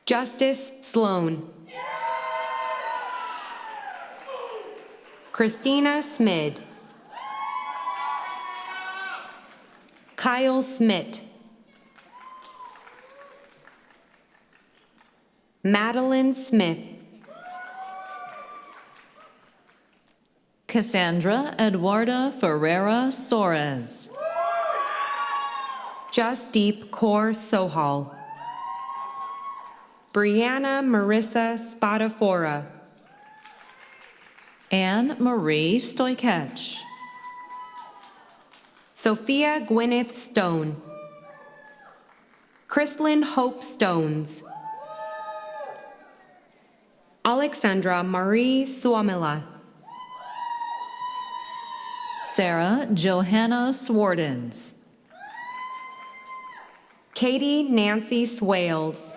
Justice Sloan. Christina Smid. Kyle Smith. Madeline Smith. Cassandra Eduarda Ferreira Soares. Justdeep Kaur Sohal. Brianna Marissa Spadafora. Anne Marie Stoikach. Sophia Gwyneth Stone. Chrislyn Hope Stones. Alexandra Marie Suomela. Sarah Johanna Swardens. Katie Nancy Swales.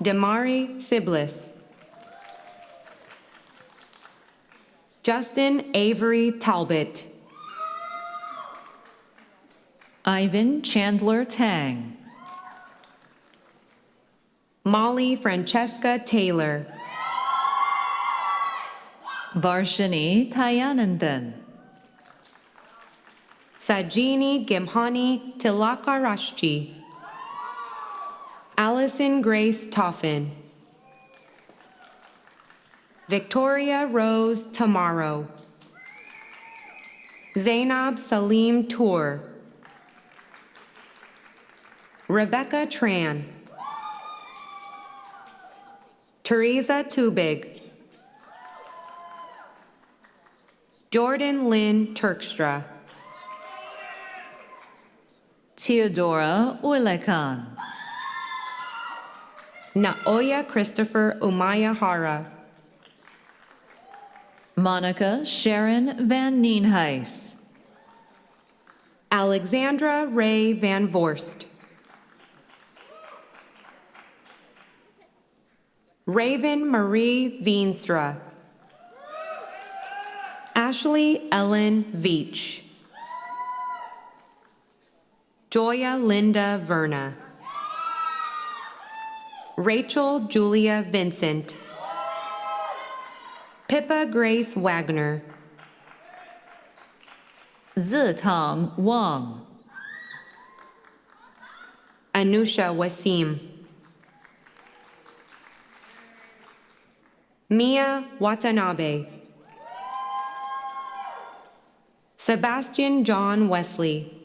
Damari Siblis. Justin Avery Talbot. Ivan Chandler Tang. Molly Francesca Taylor. Varshini Tayanandan. Sajini Gimhani Tilakarashchi. Allison Grace Toffin. Victoria Rose Tamaro. Zainab Salim Tour. Rebecca Tran. Teresa Tubig. Jordan Lynn Turkstra. Theodora Ulekan. Naoya Christopher Umaya Hara. Monica Sharon Van Nienhuis. Alexandra Ray Van Vorst. Raven Marie Veenstra. Ashley Ellen Veach. Joya Linda Verna. Rachel Julia Vincent. Pippa Grace Wagner. Zitang Wang. Anusha Wasim. Mia Watanabe. Sebastian John Wesley.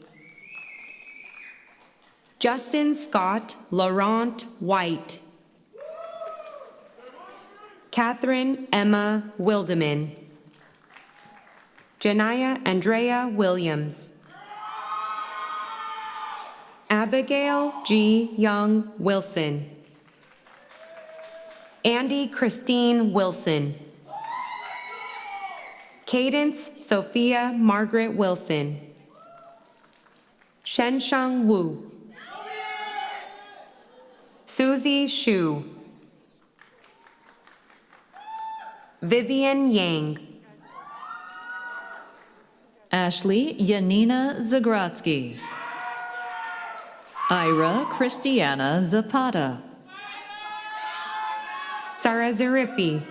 Justin Scott Laurent White. Catherine Emma Wildeman. Janaya Andrea Williams. Abigail G. Young Wilson. Andy Christine Wilson. Cadence Sophia Margaret Wilson. Shensheng Wu. Susie Shu. Vivian Yang. Ashley Yanina Zagrodsky. Ira Christiana Zapata. Sarah Zarifi.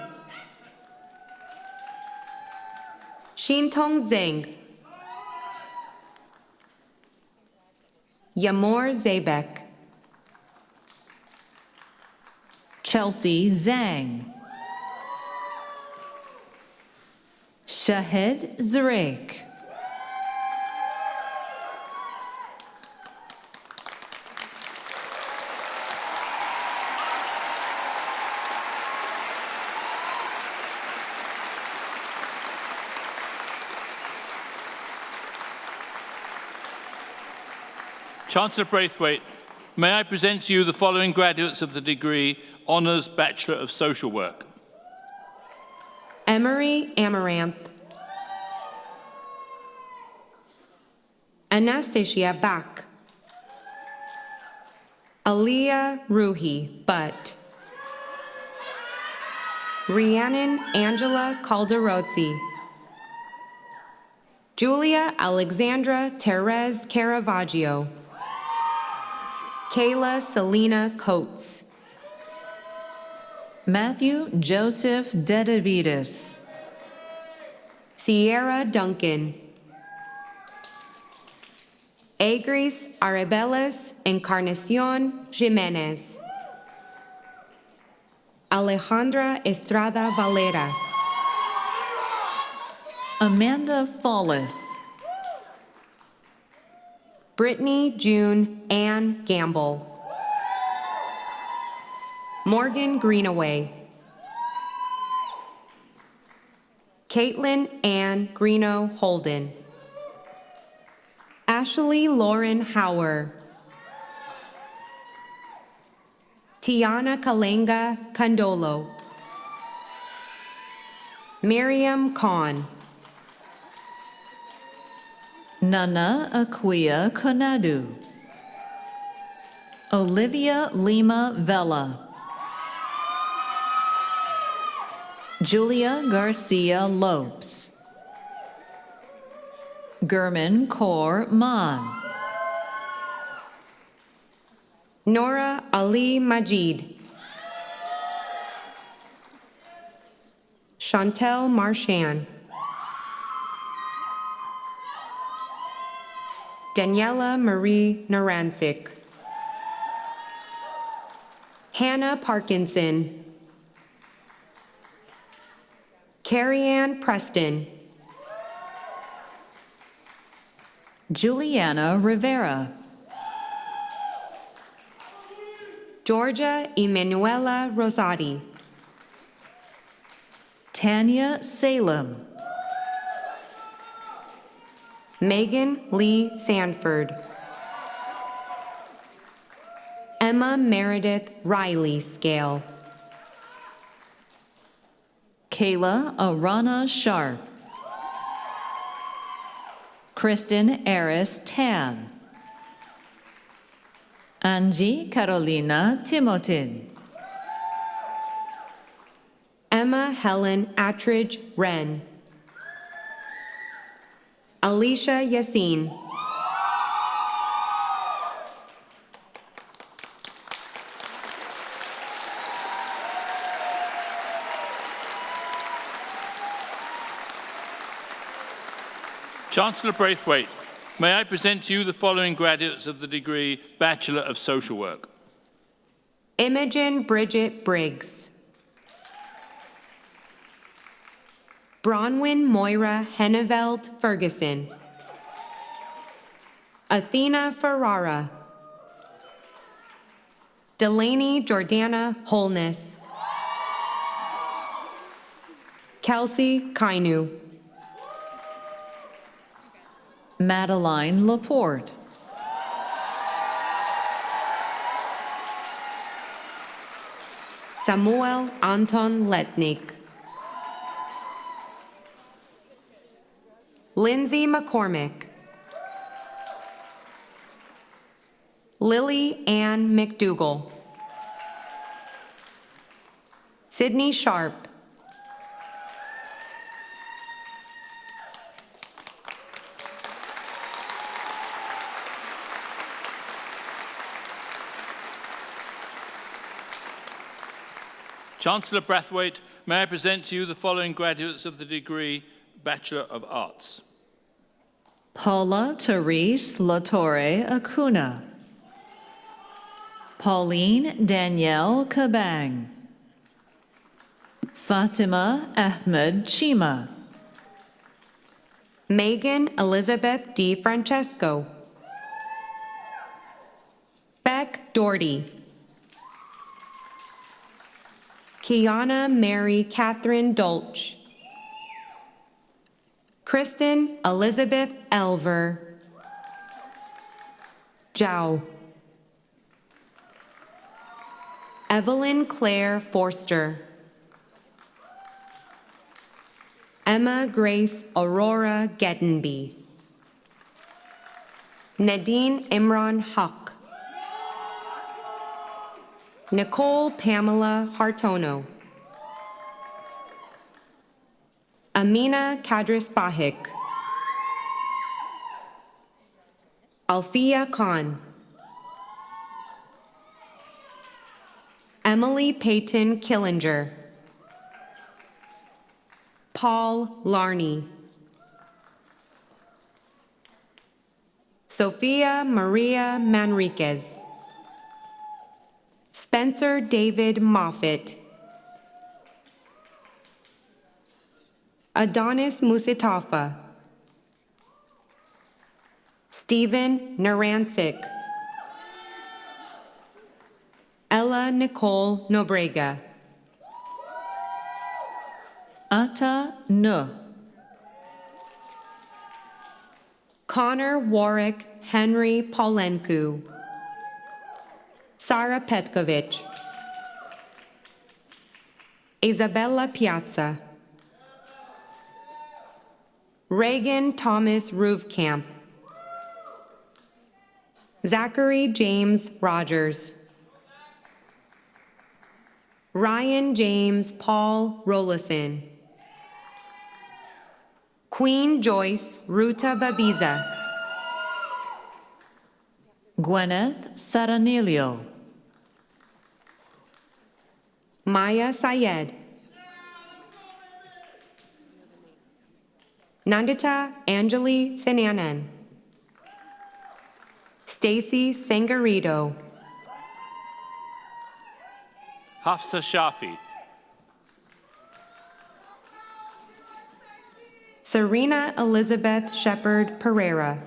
Shintong Zeng. Yamor Zabek. Chelsea Zhang. Shahed Zarek. Chancellor Braithwaite, may I present to you the following graduates of the degree Honours Bachelor of Social Work. Emery Amaranth. Anastasia Bach. Aliyah Ruhi Butt. Rhiannon Angela Calderozzi. Julia Alexandra Therese Caravaggio. Kayla Selena Coates. Matthew Joseph Dedavides. Sierra Duncan. Agris Arabelas Encarnacion Jimenez. Alejandra Estrada Valera. Amanda Follis. Brittany June Ann Gamble. Morgan Greenaway. Caitlin Ann Greeno Holden. Ashley Lauren Hauer. Tiana Kalenga Kandolo. Miriam Khan. Nana Aquia Konadu. Olivia Lima Vela. Julia Garcia Lopes. Gurman Kaur Maan. Nora Ali Majid. Chantel Marchand. Daniela Marie Narancic. Hannah Parkinson. Carrie-Ann Preston. Juliana Rivera. Georgia Emanuela Rosati. Tanya Salem. Megan Lee Sanford. Emma Meredith Riley Scale. Kayla Arana Sharp. Kristen Eris Tan. Angie Carolina Timotin. Emma Helen Attridge Wren. Alicia Yassin. Chancellor Braithwaite, may I present to you the following graduates of the degree Bachelor of Social Work. Imogen Bridget Briggs. Bronwyn Moira Henneveld Ferguson. Athena Ferrara. Delaney Jordana Holness. Kelsey Kainu. Madeline Laporte. Samuel Anton Letnik. Lindsay McCormick. Lily Ann McDougall. Sydney Sharp. Chancellor Braithwaite, may I present to you the following graduates of the degree Bachelor of Arts. Paula Therese Latorre Acuna. Pauline Danielle Kabang. Fatima Ahmed Chima. Megan Elizabeth D. Francesco. Beck Doherty. Kiana Mary Catherine Dolch. Kristen Elizabeth Elver. Zhao. Evelyn Claire Forster. Emma Grace Aurora Gettenby. Nadine Imran Haq. Nicole Pamela Hartono. Amina Kadris Bahik. Alfia Khan. Emily Payton Killinger. Paul Larney. Sophia Maria Manriquez. Spencer David Moffitt. Adonis Musitafa. Stephen Narancic. Ella Nicole Nobrega. Ata Nu. Connor Warwick Henry Paulenku. Sara Petkovic. Isabella Piazza. Reagan Thomas Roofkamp. Zachary James Rogers. Ryan James Paul Rollison. Queen Joyce Ruta Babiza. Gwyneth Saranilio. Maya Syed. Nandita Anjali Sananan. Stacy Sangarito. Hafsa Shafi. Serena Elizabeth Shepard Pereira.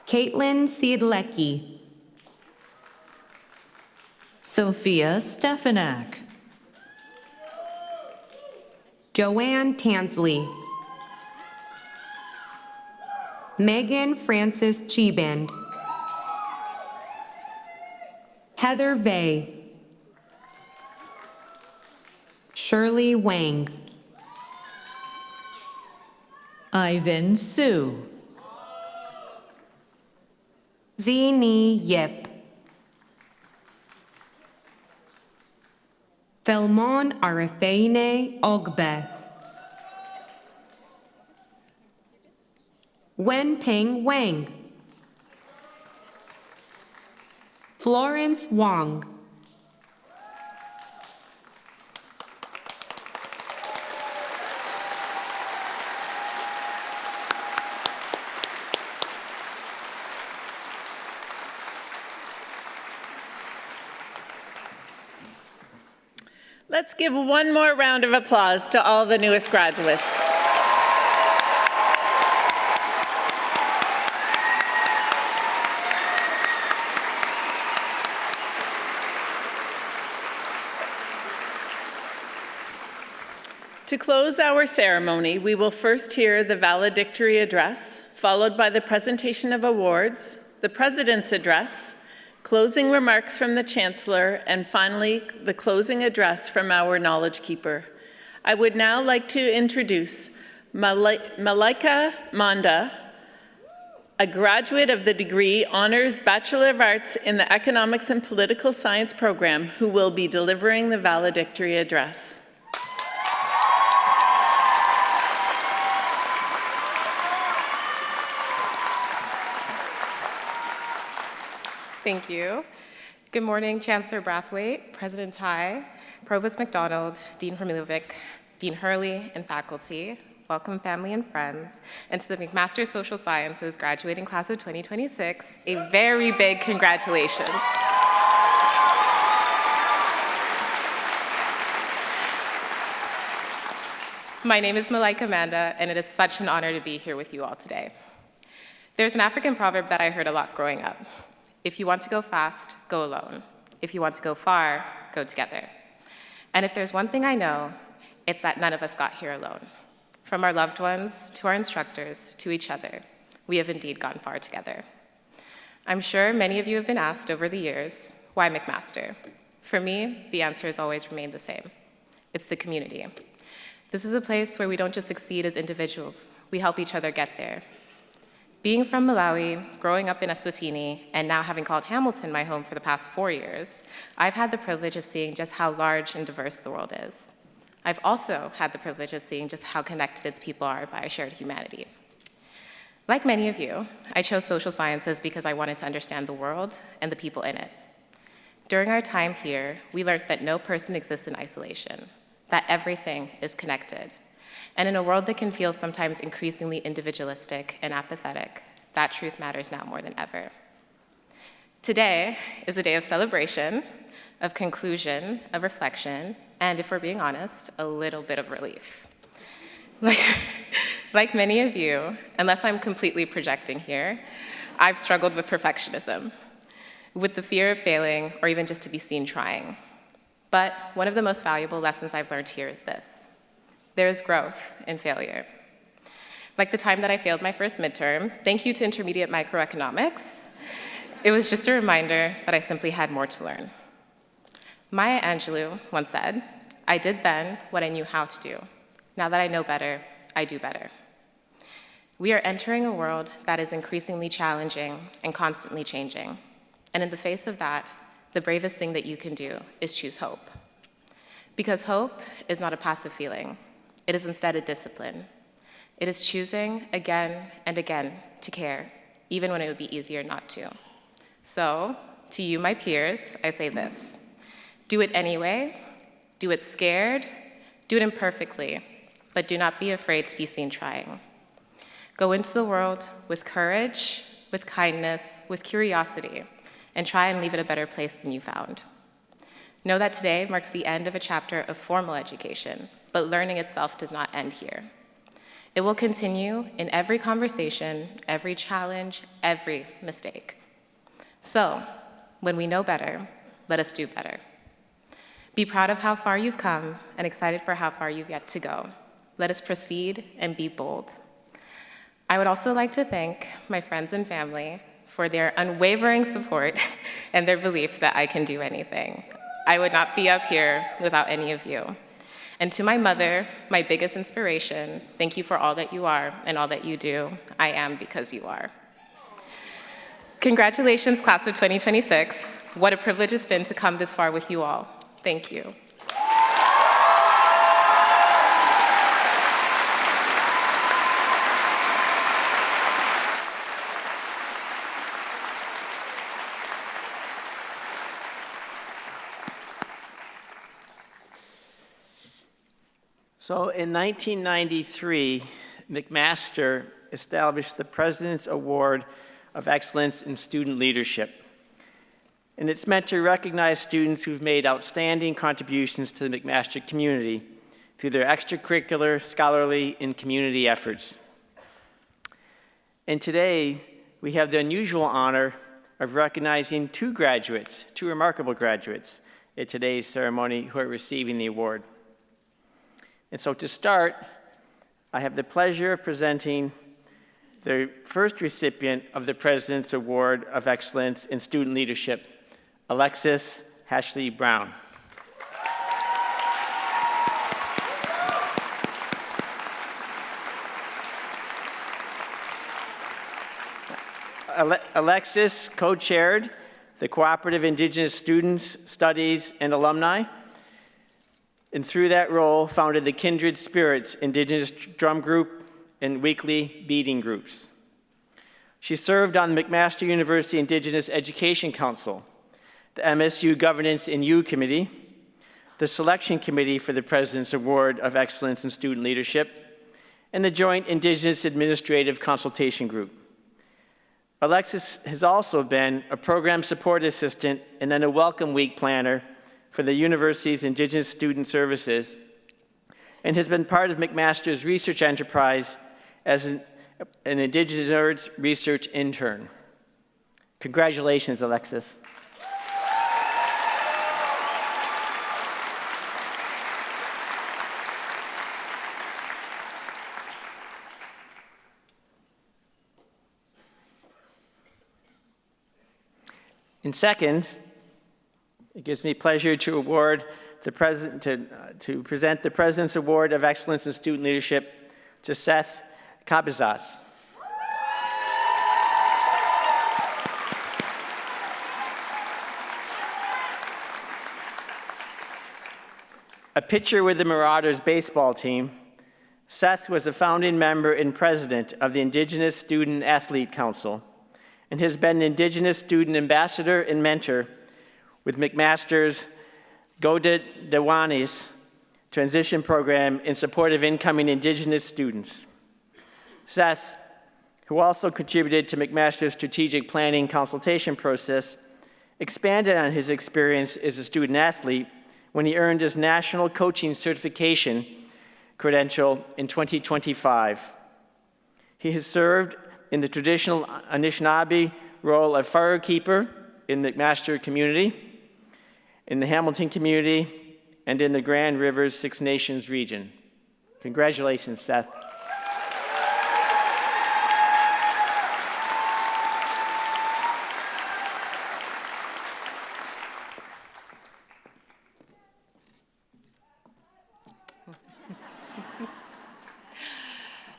Caitlin Siedlecki. Sophia Stefanak. Joanne Tansley. Megan Francis Cheband. Heather Vey. Shirley Wang. Ivan Sue. Zini Yip. Felmon Arifeine Ogbe. Wenping Wang. Florence Wong. Let's give one more round of applause to all the newest graduates. To close our ceremony, we will first hear the valedictory address, followed by the presentation of awards, the President's address, closing remarks from the Chancellor, and finally, the closing address from our Knowledge Keeper. I would now like to introduce Malaika Manda, a graduate of the degree Honors Bachelor of Arts in the Economics and Political Science program, who will be delivering the valedictory address. Thank you. Good morning, Chancellor Brathwaite, President Tai, Provost McDonald, Dean Vermilovic, Dean Hurley, and faculty. Welcome, family and friends, and to the McMaster Social Sciences graduating class of 2026, a very big congratulations. My name is Malaika Manda, and it is such an honor to be here with you all today. There's an African proverb that I heard a lot growing up. If you want to go fast, go alone. If you want to go far, go together. And if there's one thing I know, it's that none of us got here alone. From our loved ones, to our instructors, to each other, we have indeed gone far together. I'm sure many of you have been asked over the years, why McMaster? For me, the answer has always remained the same. It's the community. This is a place where we don't just succeed as individuals, we help each other get there. Being from Malawi, growing up in Eswatini, and now having called Hamilton my home for the past 4 years, I've had the privilege of seeing just how large and diverse the world is. I've also had the privilege of seeing just how connected its people are by a shared humanity. Like many of you, I chose social sciences because I wanted to understand the world and the people in it. During our time here, we learned that no person exists in isolation, that everything is connected. And in a world that can feel sometimes increasingly individualistic and apathetic, that truth matters now more than ever. Today is a day of celebration, of conclusion, of reflection, and if we're being honest, a little bit of relief. Like many of you, unless I'm completely projecting here, I've struggled with perfectionism. with the fear of failing or even just to be seen trying. But one of the most valuable lessons I've learned here is this: there is growth in failure. Like the time that I failed my first midterm, thank you to intermediate microeconomics, it was just a reminder that I simply had more to learn. Maya Angelou once said, "I did then what I knew how to do. Now that I know better, I do better." We are entering a world that is increasingly challenging and constantly changing. And in the face of that, the bravest thing that you can do is choose hope. Because hope is not a passive feeling. It is instead a discipline. It is choosing again and again to care, even when it would be easier not to. So, to you, my peers, I say this: do it anyway, do it scared, do it imperfectly, but do not be afraid to be seen trying. Go into the world with courage, with kindness, with curiosity, and try and leave it a better place than you found. Know that today marks the end of a chapter of formal education, but learning itself does not end here. It will continue in every conversation, every challenge, every mistake. So, when we know better, let us do better. Be proud of how far you've come and excited for how far you've yet to go. Let us proceed and be bold. I would also like to thank my friends and family for their unwavering support and their belief that I can do anything. I would not be up here without any of you. And to my mother, my biggest inspiration, thank you for all that you are and all that you do. I am because you are. Congratulations, class of 2026. What a privilege it's been to come this far with you all. Thank you. So in 1993, McMaster established the President's Award of Excellence in Student Leadership. And it's meant to recognize students who've made outstanding contributions to the McMaster community through their extracurricular, scholarly, and community efforts. And today, we have the unusual honor of recognizing two remarkable graduates at today's ceremony who are receiving the award. And so to start, I have the pleasure of presenting the first recipient of the President's Award of Excellence in Student Leadership, Alexis Hashley Brown. Alexis co-chaired the Cooperative Indigenous Students, Studies, and Alumni, and through that role founded the Kindred Spirits Indigenous Drum Group and weekly beading groups. She served on the McMaster University Indigenous Education Council, the MSU Governance and U Committee, the Selection Committee for the President's Award of Excellence in Student Leadership, and the Joint Indigenous Administrative Consultation Group. Alexis has also been a program support assistant and then a Welcome Week planner for the university's Indigenous Student Services, and has been part of McMaster's research enterprise as an Indigenous Nerds research intern. Congratulations, Alexis. And second, it gives me pleasure to award the to present the President's Award of Excellence in Student Leadership to Seth Cabezas. A pitcher with the Marauders baseball team, Seth was a founding member and president of the Indigenous Student Athlete Council and has been an Indigenous Student Ambassador and mentor with McMaster's Goda Dewani's transition program in support of incoming Indigenous students. Seth, who also contributed to McMaster's strategic planning consultation process, expanded on his experience as a student athlete when he earned his national coaching certification credential in 2025. He has served in the traditional Anishinaabe role of firekeeper in the McMaster community, in the Hamilton community, and in the Grand Rivers Six Nations region. Congratulations, Seth.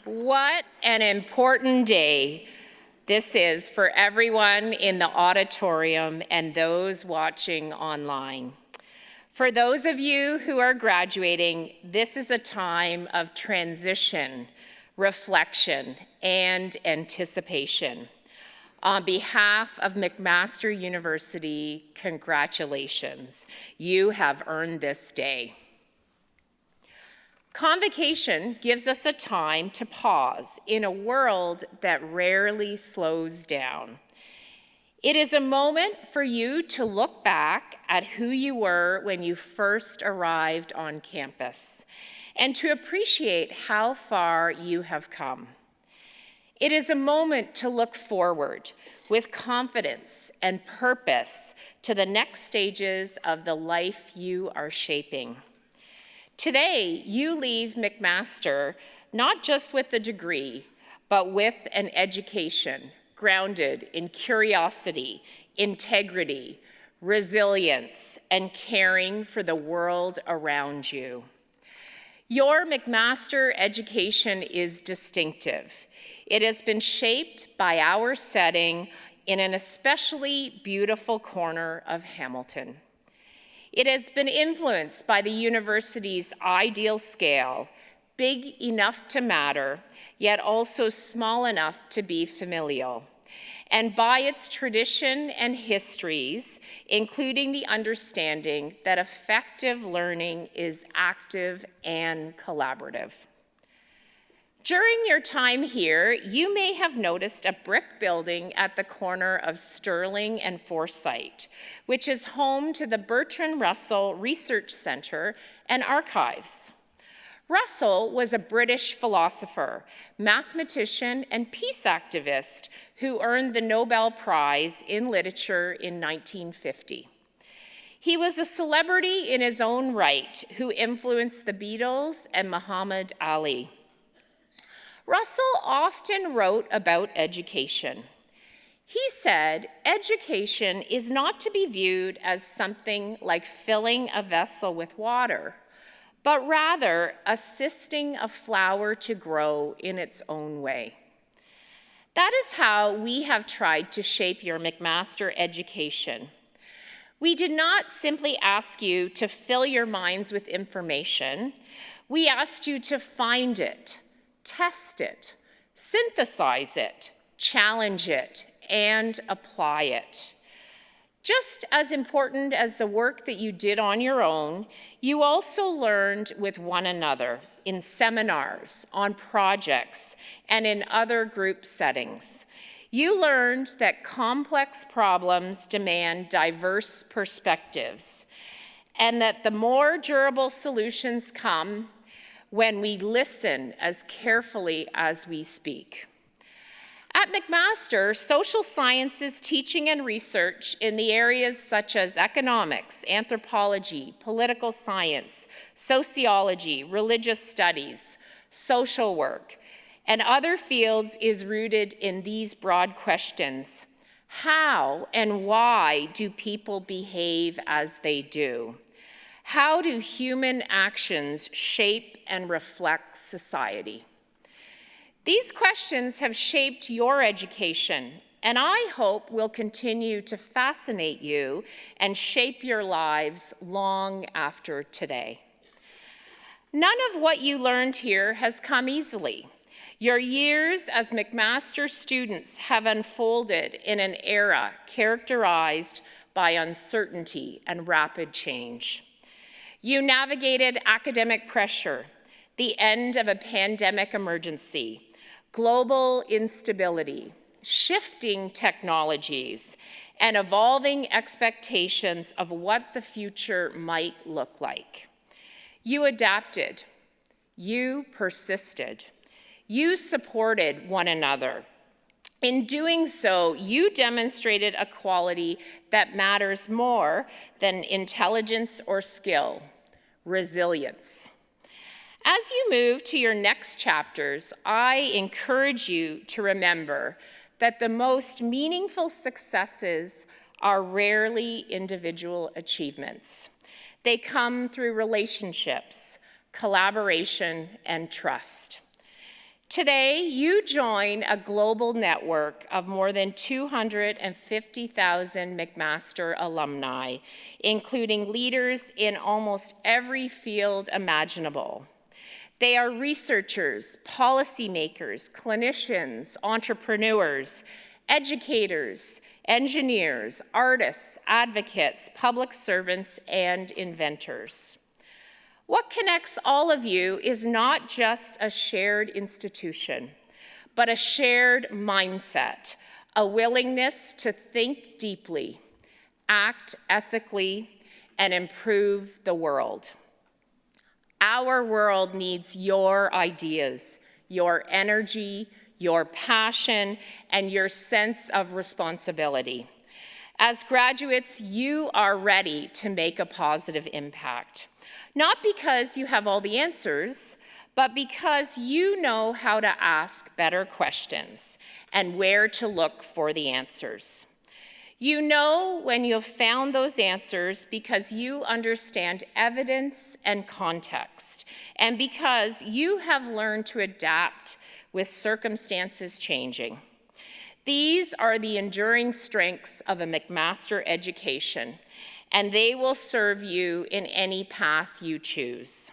What an important day this is for everyone in the auditorium and those watching online. For those of you who are graduating, this is a time of transition, reflection, and anticipation. On behalf of McMaster University, congratulations. You have earned this day. Convocation gives us a time to pause in a world that rarely slows down. It is a moment for you to look back at who you were when you first arrived on campus and to appreciate how far you have come. It is a moment to look forward with confidence and purpose to the next stages of the life you are shaping. Today, you leave McMaster not just with a degree, but with an education grounded in curiosity, integrity, resilience, and caring for the world around you. Your McMaster education is distinctive. It has been shaped by our setting in an especially beautiful corner of Hamilton. It has been influenced by the university's ideal scale, big enough to matter, yet also small enough to be familial, and by its tradition and histories, including the understanding that effective learning is active and collaborative. During your time here, you may have noticed a brick building at the corner of Sterling and Forsyth, which is home to the Bertrand Russell Research Center and Archives. Russell was a British philosopher, mathematician, and peace activist who earned the Nobel Prize in Literature in 1950. He was a celebrity in his own right who influenced the Beatles and Muhammad Ali. Russell often wrote about education. He said, education is not to be viewed as something like filling a vessel with water, but rather assisting a flower to grow in its own way. That is how we have tried to shape your McMaster education. We did not simply ask you to fill your minds with information. We asked you to find it, test it, synthesize it, challenge it, and apply it. Just as important as the work that you did on your own, you also learned with one another in seminars, on projects, and in other group settings. You learned that complex problems demand diverse perspectives, and that the more durable solutions come when we listen as carefully as we speak. At McMaster, social sciences teaching and research in the areas such as economics, anthropology, political science, sociology, religious studies, social work, and other fields is rooted in these broad questions. How and why do people behave as they do? How do human actions shape and reflect society? These questions have shaped your education, and I hope will continue to fascinate you and shape your lives long after today. None of what you learned here has come easily. Your years as McMaster students have unfolded in an era characterized by uncertainty and rapid change. You navigated academic pressure, the end of a pandemic emergency, global instability, shifting technologies, and evolving expectations of what the future might look like. You adapted, you persisted, you supported one another, In doing so, you demonstrated a quality that matters more than intelligence or skill: resilience. As you move to your next chapters, I encourage you to remember that the most meaningful successes are rarely individual achievements. They come through relationships, collaboration, and trust. Today, you join a global network of more than 250,000 McMaster alumni, including leaders in almost every field imaginable. They are researchers, policymakers, clinicians, entrepreneurs, educators, engineers, artists, advocates, public servants, and inventors. What connects all of you is not just a shared institution, but a shared mindset, a willingness to think deeply, act ethically, and improve the world. Our world needs your ideas, your energy, your passion, and your sense of responsibility. As graduates, you are ready to make a positive impact. Not because you have all the answers, but because you know how to ask better questions and where to look for the answers. You know when you've found those answers because you understand evidence and context, and because you have learned to adapt with circumstances changing. These are the enduring strengths of a McMaster education, and they will serve you in any path you choose.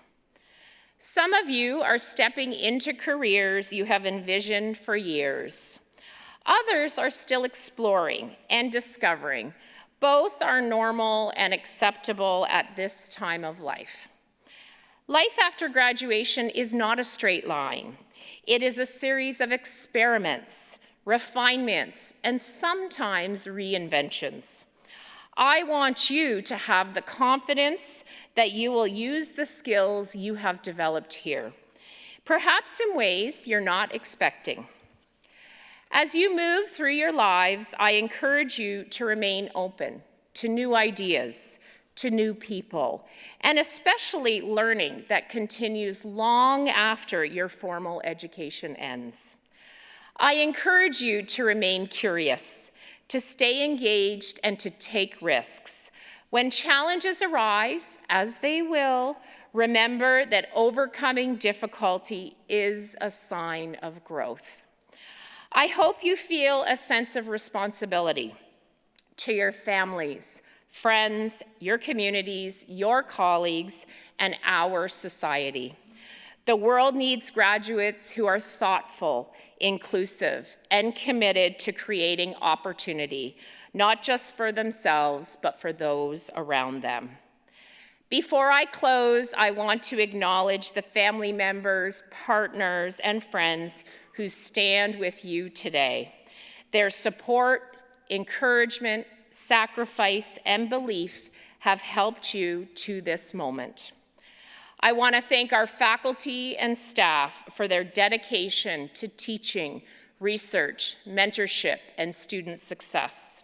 Some of you are stepping into careers you have envisioned for years. Others are still exploring and discovering. Both are normal and acceptable at this time of life. Life after graduation is not a straight line. It is a series of experiments, refinements, and sometimes reinventions. I want you to have the confidence that you will use the skills you have developed here, perhaps in ways you're not expecting. As you move through your lives, I encourage you to remain open to new ideas, to new people, and especially learning that continues long after your formal education ends. I encourage you to remain curious, to stay engaged, and to take risks. When challenges arise, as they will, remember that overcoming difficulty is a sign of growth. I hope you feel a sense of responsibility to your families, friends, your communities, your colleagues, and our society. The world needs graduates who are thoughtful, inclusive, and committed to creating opportunity, not just for themselves, but for those around them. Before I close, I want to acknowledge the family members, partners, and friends who stand with you today. Their support, encouragement, sacrifice, and belief have helped you to this moment. I want to thank our faculty and staff for their dedication to teaching, research, mentorship, and student success.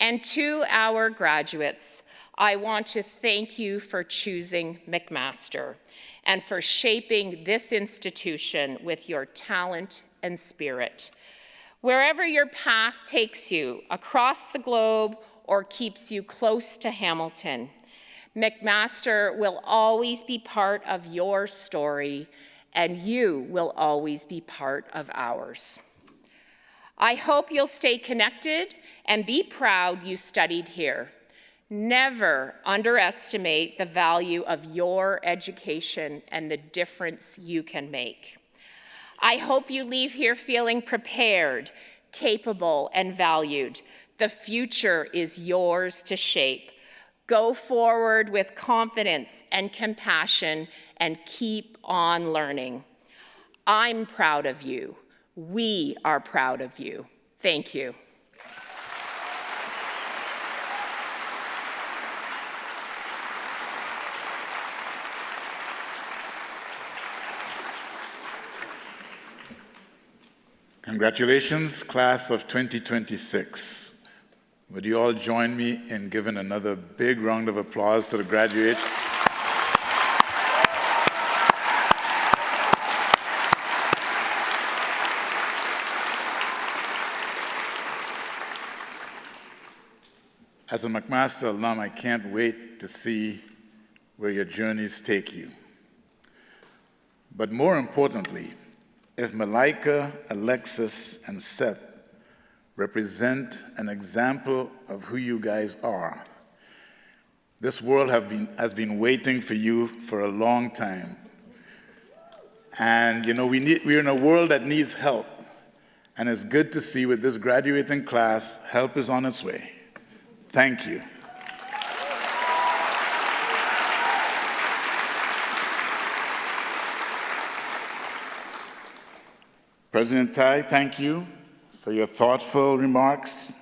And to our graduates, I want to thank you for choosing McMaster and for shaping this institution with your talent and spirit. Wherever your path takes you, across the globe or keeps you close to Hamilton, McMaster will always be part of your story, and you will always be part of ours. I hope you'll stay connected and be proud you studied here. Never underestimate the value of your education and the difference you can make. I hope you leave here feeling prepared, capable, and valued. The future is yours to shape. Go forward with confidence and compassion and keep on learning. I'm proud of you. We are proud of you. Thank you. Congratulations, class of 2026. Would you all join me in giving another big round of applause to the graduates? As a McMaster alum, I can't wait to see where your journeys take you. But more importantly, if Malika, Alexis, and Seth represent an example of who you guys are, this world has been waiting for you for a long time. And you know, we're in a world that needs help. And it's good to see with this graduating class, help is on its way. Thank you. President Tai, thank you for your thoughtful remarks.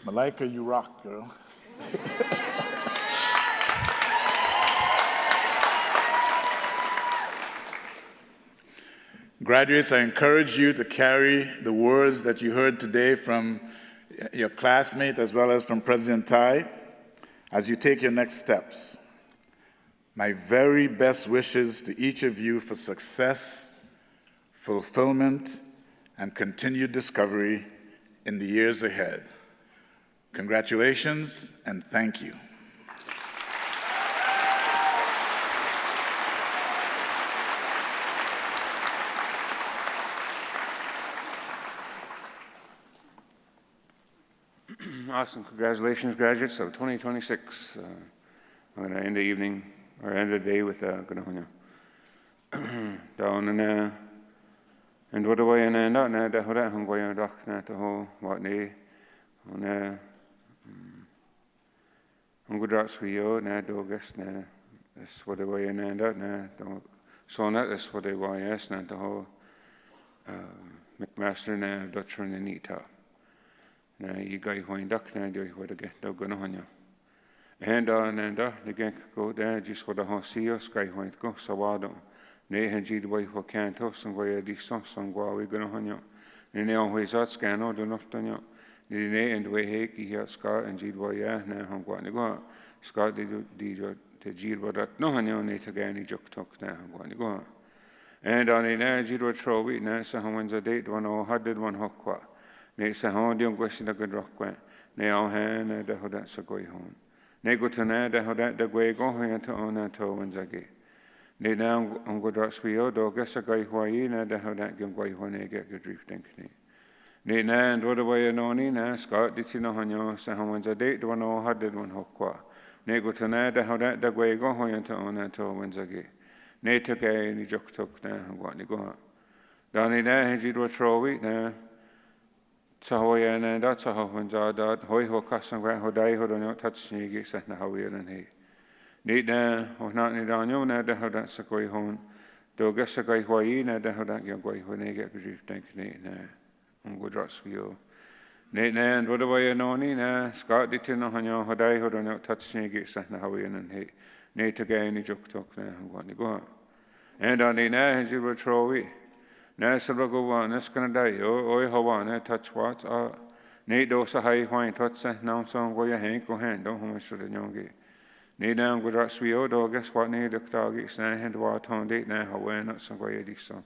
Malika, you rock, girl. Graduates, I encourage you to carry the words that you heard today from your classmate as well as from President Tai as you take your next steps. My very best wishes to each of you for success, fulfillment, and continued discovery in the years ahead. Congratulations and thank you. Awesome. Congratulations, graduates of 2026. I'm going to end the evening, or end the day with Ganahonya. Down and what do I end up now? The Hora Hungway Dock, not the whole what nay. On Hungudrak Swio, na Dogus, na that's what do I end up now. So not that's what they want, yes, not the whole McMaster, na Dutcher and Anita. Na you guy wind up now, do what again? Don't go on you. And the gang go there, just what the whole see us, guy wind go, so I don't. Nay, and G the way who can't toss and go a decent song while we're going on you. And they always out scan or do not done you. Nay, and the way he had Scott and G the way, yeah, now I'm going to go. Scott did the G but that no one knew to get any joke talk now, I'm going to go. And on the air, G would throw it now, so when's a date one or had did one hook what. Nay, so how do you question a good rock went? Nay, all hand, the who that's a go home. Nay, go to now, the who that the way go into on that toe when's a gate. Nay, now I'm going to swio, dog, guess a guy who I the who that give way when they get good drifting. Nay, now, and what away and on in, Scott, did you know on your so how when's a date one or had did one hook what. Nay, go to now, the who that the way go into on that toe when's a gate. Nay, took a any joke took now, I'm going to go. Down in there, he did what throw it now. So and that's how when's a dot, hoy ho custom grant ho die ho don't touch sneaky set na how we and he. Need na ho not need on you na the how that's a go home. Do guess a guy why na the how that you go when they get good think need na go drops you. Need na and what away and on na Scott did to no on you ho die ho don't touch sneaky set na how we and he. Need to get any joke talk na I'm going to go. And on the na and you will throw it. Na sabra go on is going to die oi hawana touch what need those a high wine touch now song go your hand go hand don't how much the young need now go that swio dog guess what need the dog is na hand what on date now how when not some way this song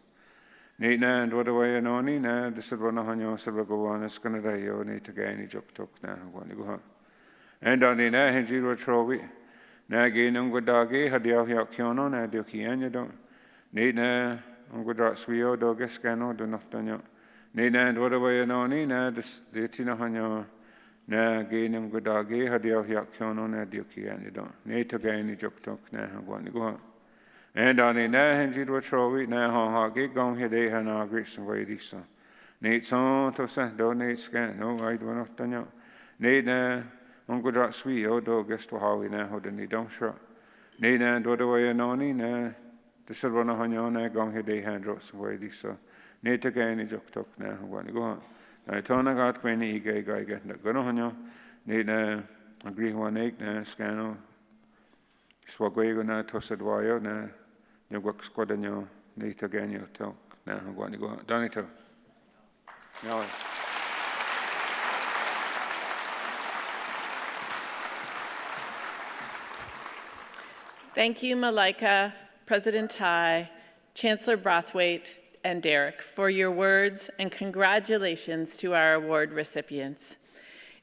need na and what away and on na the sabra no hanyo sabra go on is going to die need to get any joke talk now I'm going to go and on the na hand you will throw it na again go doggy had you here kiono na do kian you don't need na I'm going to swio dog a scano do not done you. Need and what away and on in the tina hanyo na gain him good doggy had you yakiono na duki and you don't need to gain any joke talk na I'm going to go. And on in there and you would throw it now ha gig gone here they had no great some way this son. Need son to say don't need scan no I do not done you. Need I'm going to swio dog guess to how we now hold any don't show. Need and what away and on in the silver no hanyo gone here they had drops away this so need to gain a joke talk now I'm going to go on. I turn a got when he guy get the gun hanyo need agree one egg na scano swagway na tossed wire na you work squad on you need to gain your talk now I'm going to go on. Donito. No. Thank you, Malika, President Tai, Chancellor Brathwaite, and Derek for your words, and congratulations to our award recipients.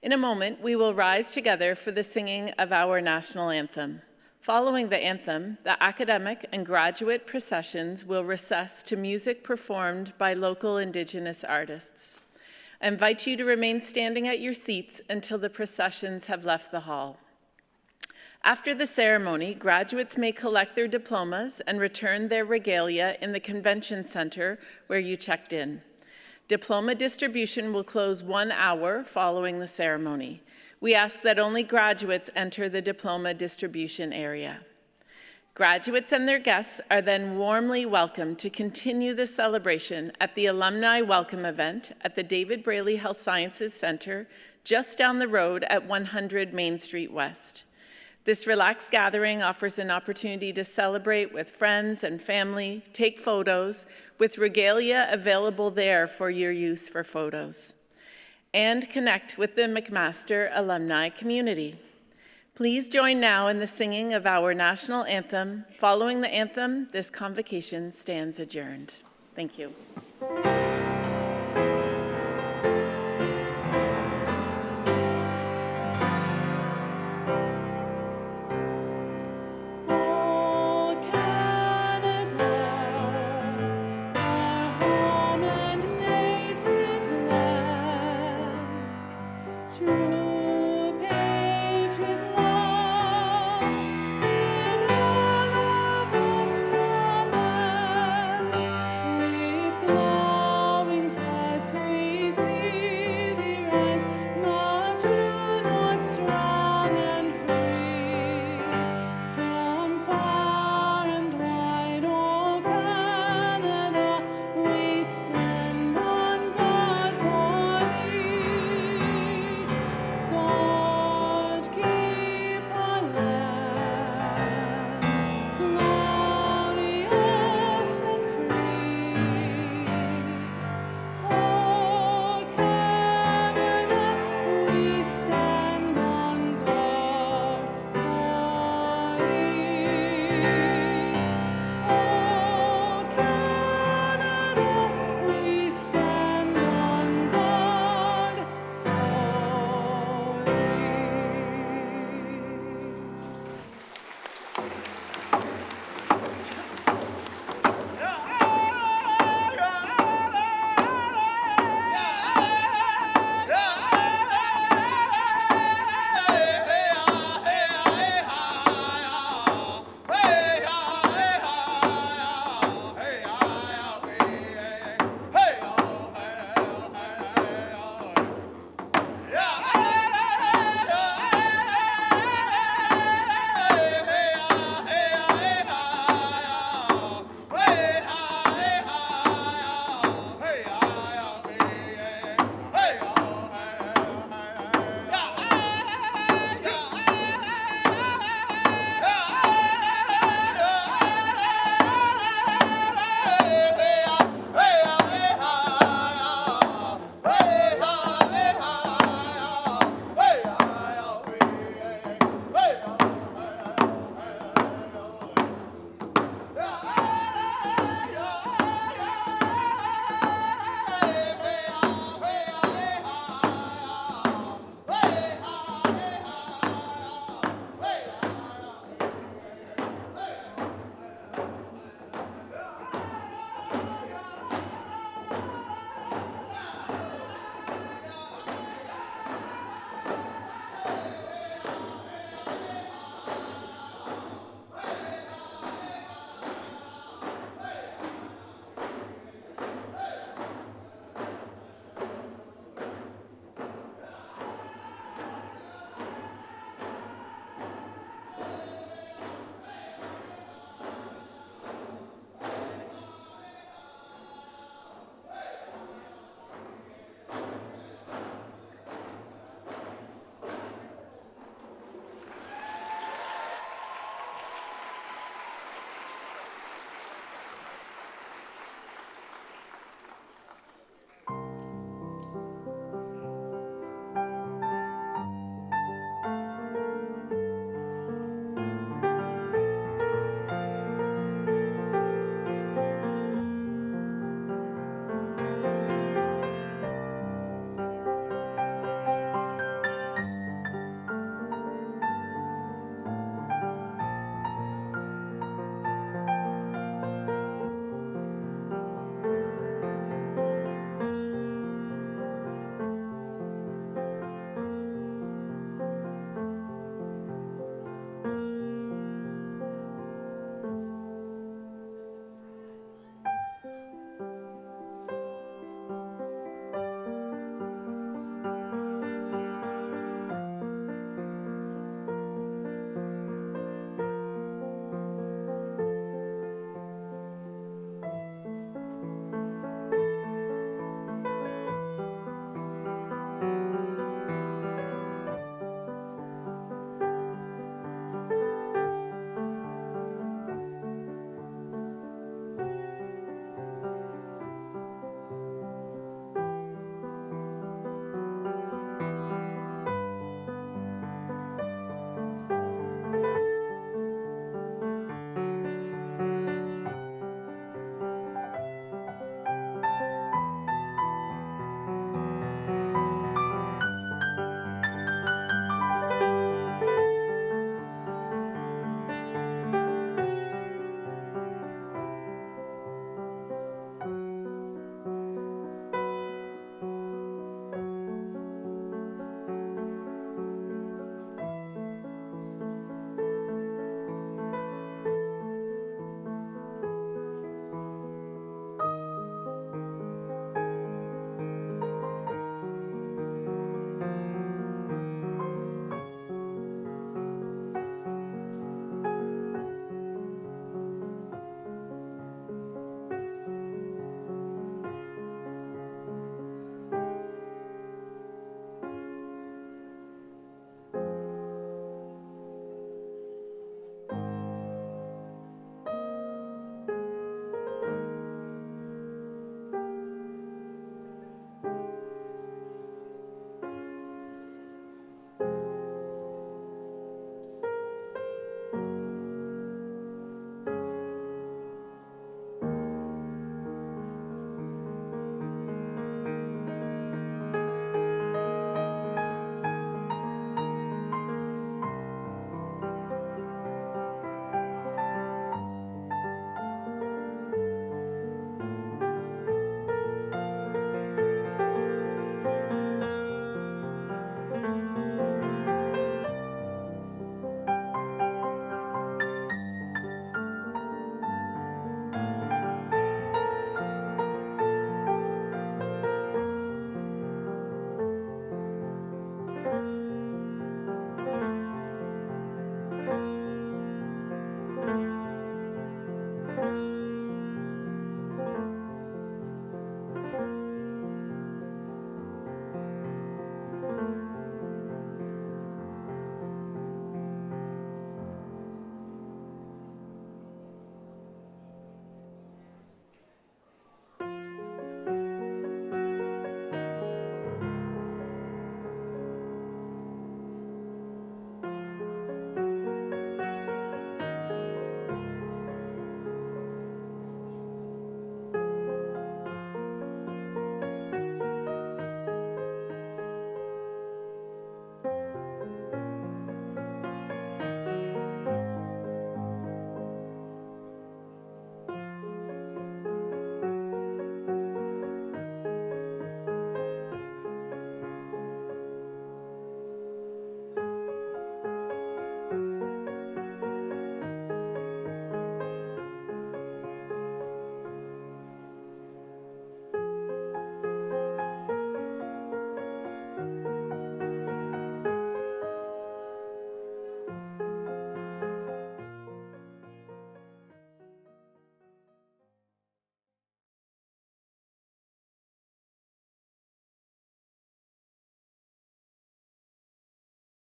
In a moment, we will rise together for the singing of our national anthem. Following the anthem, the academic and graduate processions will recess to music performed by local Indigenous artists. I invite you to remain standing at your seats until the processions have left the hall. After the ceremony, graduates may collect their diplomas and return their regalia in the convention center where you checked in. Diploma distribution will close 1 hour following the ceremony. We ask that only graduates enter the diploma distribution area. Graduates and their guests are then warmly welcomed to continue the celebration at the Alumni Welcome event at the David Braley Health Sciences Center just down the road at 100 Main Street West. This relaxed gathering offers an opportunity to celebrate with friends and family, take photos, with regalia available there for your use for photos, and connect with the McMaster alumni community. Please join now in the singing of our national anthem. Following the anthem, this convocation stands adjourned. Thank you.